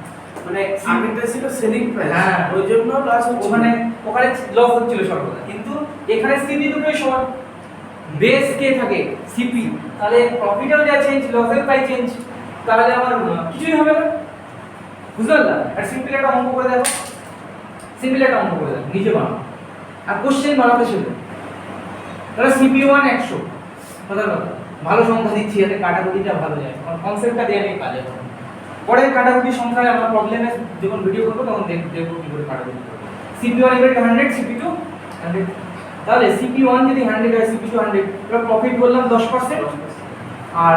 মানে আগেরটা ছিল সেলিং প্রাইস, হ্যাঁ। ওই জন্য লস হচ্ছে। ওখানে লস হচ্ছিল সর্বদা, কিন্তু এখানে সিপি দুটোই সমান, বেস কে থাকে সিপি, তাহলে প্রফিটও যা চেঞ্জ লসের প্রাইস চেঞ্জ, তাহলে আমার কিছুই হবে না, বুঝতে পারলা? আর সিম্পল একটা অঙ্ক করে দেখো, সিম্পল একটা অঙ্ক করে দেখো, নিজে বানাও আর কোশ্চেন বানাতে শিখো। তাহলে CP1 100, কথা ভালো সংখ্যা দিচ্ছি যাতে কাটাকুটিটা ভালো যায়, আমার কনসেপ্টটা দিয়ে আমি কাজে করব। পরে কাটাকুটি সংখ্যায় আমার প্রবলেমে যখন ভিডিও করবো তখন দেখবো কি করে কাটাকুটি করবো। CP1 100, CP2 100, তাহলে CP1 যদি 100 হয়, CP2 100, এবার প্রফিট বললাম 10% আর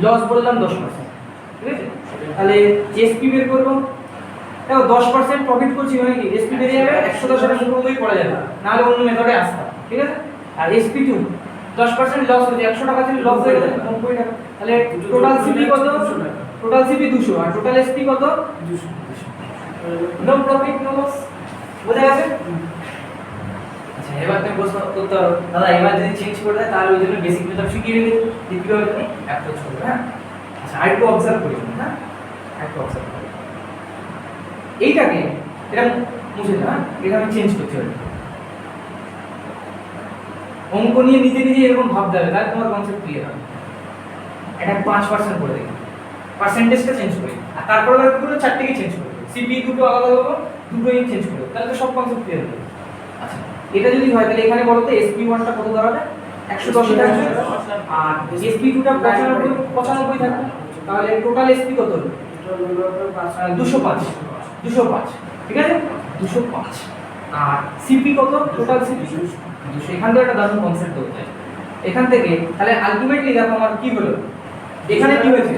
লস বললাম 10%, ঠিক আছে? তাহলে SP বের করবো, দেখো 10% প্রফিট করছি মানে কি SP বেরিয়ে যাবে, 110 এর উপরেই পড়ে যাবে, নাহলে অন্য মেথডে আসতে, ঠিক আছে? আর SP2 10% লস হচ্ছে, 100 টাকা ছিল লস হয়ে গেছে 90 টাকা, তাহলে টোটাল CP কত? টোটাল CP 200 আর টোটাল SP কত? 200। নো প্রফিট নো লস, বোঝা গেছে? আচ্ছা এবার তুমি প্রশ্ন করতে পারো, দাদা এবার যদি চেঞ্জ করে দেয় তাহলে ওই জন্য বেসিক মেথড শিখিয়ে রেখেছি, যে কিভাবে তুমি অ্যাপ্রোচ করবে। হ্যাঁ আচ্ছা আরেকটু অবজার্ভ করি, হ্যাঁ আরেকটু অবজার্ভ করি, এইটাকে এটা মুছে দাও, হ্যাঁ এটা আমি চেঞ্জ করতে পারি। অঙ্ক নিয়ে নিজে নিজে এরকম ভাবতে হবে, তাহলে তোমার কনসেপ্ট ক্লিয়ার হবে। এটা 5% করে দেখি, পার্সেন্টেজটা চেঞ্জ করি, আর তারপরে পুরো চারটিকে চেঞ্জ করি, সিপি দুটো আলাদা করবো, দুটোই চেঞ্জ করবো, তাহলে তো সব কনসেপ্ট ক্লিয়ার হবে। আচ্ছা এটা যদি হয় তাহলে এখানে বলো তো SP1 টা কত দাঁড়াবে? 110 থাকবে, আর SP2 টা 95 থাকবে, তাহলে টোটাল SP কত হলো? 205, 205, ঠিক আছে? 205 আর সিপি কত, টোটাল সিপি 200। এখান থেকে একটা দারুণ কনসেপ্ট হচ্ছে এখান থেকে, তাহলে আলটিমেটলি দেখো আমার কি হলো, এখানে কি হয়েছে,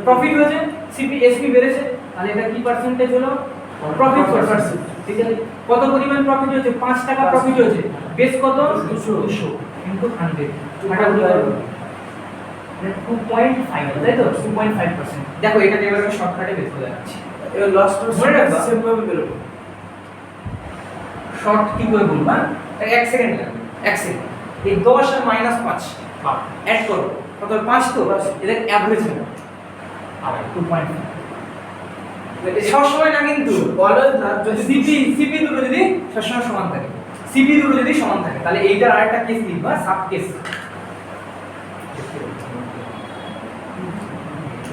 প্রফিট হয়েছে, সিপি এসপি বেড়েছে, তাহলে এটা কি পার্সেন্টেজ হলো, প্রফিট পার্সেন্ট। ঠিক আছে, কত পরিমাণ প্রফিট হয়েছে, 5 টাকা প্রফিট হয়েছে, বেস কত 200 ইনটু 100, এটা হলো 2.5, তাই তো 2.5%। দেখো এটাকে এবার আমি শর্টকাটে বের করে দেখাচ্ছি। এবার লস টু মনে রাখবা। সেম ভাবে বেরোবে। শর্ট কি করে বলবো, 1 সেকেন্ড লাগবে, 1 সেকেন্ড। এই 10 আর -5 অ্যাড করো, কত 5 তো, এদের অ্যাভারেজ হবে 2.5। সবসময় না কিন্তু, অলওয়েজ না, যদি সিপি দুটো যদি সবসময় সমান থাকে, সিপি দুটো যদি সমান থাকে, তাহলে এইটার আরেকটা কেস লিখবা, সাব কেস।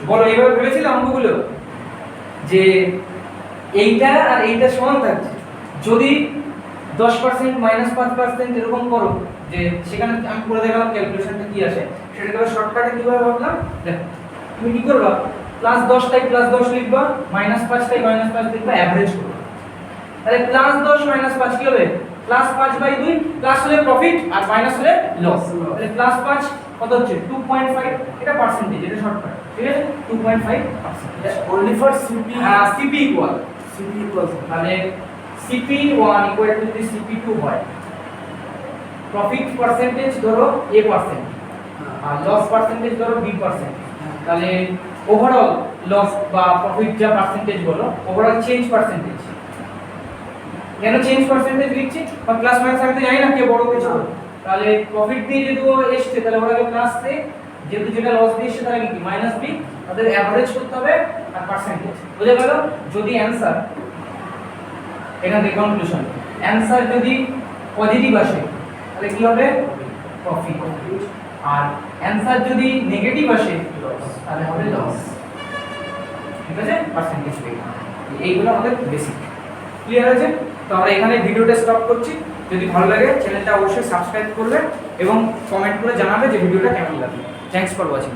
বলো এইভাবে ভেবেছিলে অঙ্কগুলো যে এইটা আর এইটা সমান থাকছে, যদি 10% -5% এরকম করো, যে সেখানে আমি করে দেখালাম ক্যালকুলেশনটা কি আসে, সেটাকে শর্টকাটে কিভাবে ভাবলাম। দেখো তুমি কি করবা, +10 তাই +10 লিখবা, -5 তাই -5 লিখবা, এভারেজ করবা। তাহলে +10 -5 কি হবে, +5/2, প্লাস হলে প্রফিট আর মাইনাস হলে লস। তাহলে +5 কত হচ্ছে 2.5, এটা পার্সেন্টেজ, এটা শর্টকাট, ঠিক আছে 2.5%। only for CP, হ্যাঁ সিপি ইকুয়াল, CP equals তাহলে CP1 ইকুয়াল টু যদি CP2 হয়, প্রফিট পার্সেন্টেজ ধরো A%, আর লস পার্সেন্টেজ ধরো B%, তাহলে ওভারঅল লস বা প্রফিট যা পার্সেন্টেজ বলো, ওভারঅল চেঞ্জ পার্সেন্টেজ। কেন চেঞ্জ পার্সেন্টেজ লিখছি, বা প্লাস মাইনাস আমি তো জানি না কে বড় কিছু, তাহলে প্রফিট দিয়ে যদি ও এসছে তাহলে ওটাকে প্লাস সে, যেহেতু যেটা লস দিয়ে এসছে তাহলে কি মাইনাস বি, তাদের এভারেজ করতে হবে আর পার্সেন্টেজ। বুঝে গেল, যদি অ্যানসার এখান থেকে কনক্লুশন, অ্যানসার যদি পজিটিভ আসে তাহলে কি হবে, প্রফিট, আর অ্যানসার যদি নেগেটিভ আসে তাহলে হবে লস। ঠিক আছে, পার্সেন্টেজ পেয়ে এইগুলো আমাদের বেসিক ক্লিয়ার আছে। তো আমরা এখানে ভিডিওটা স্টপ করছি। যদি ভালো লাগে চ্যানেলটা অবশ্যই সাবস্ক্রাইব করবে এবং কমেন্ট করে জানাবে যে ভিডিওটা কেমন লাগলো। Thanks for watching.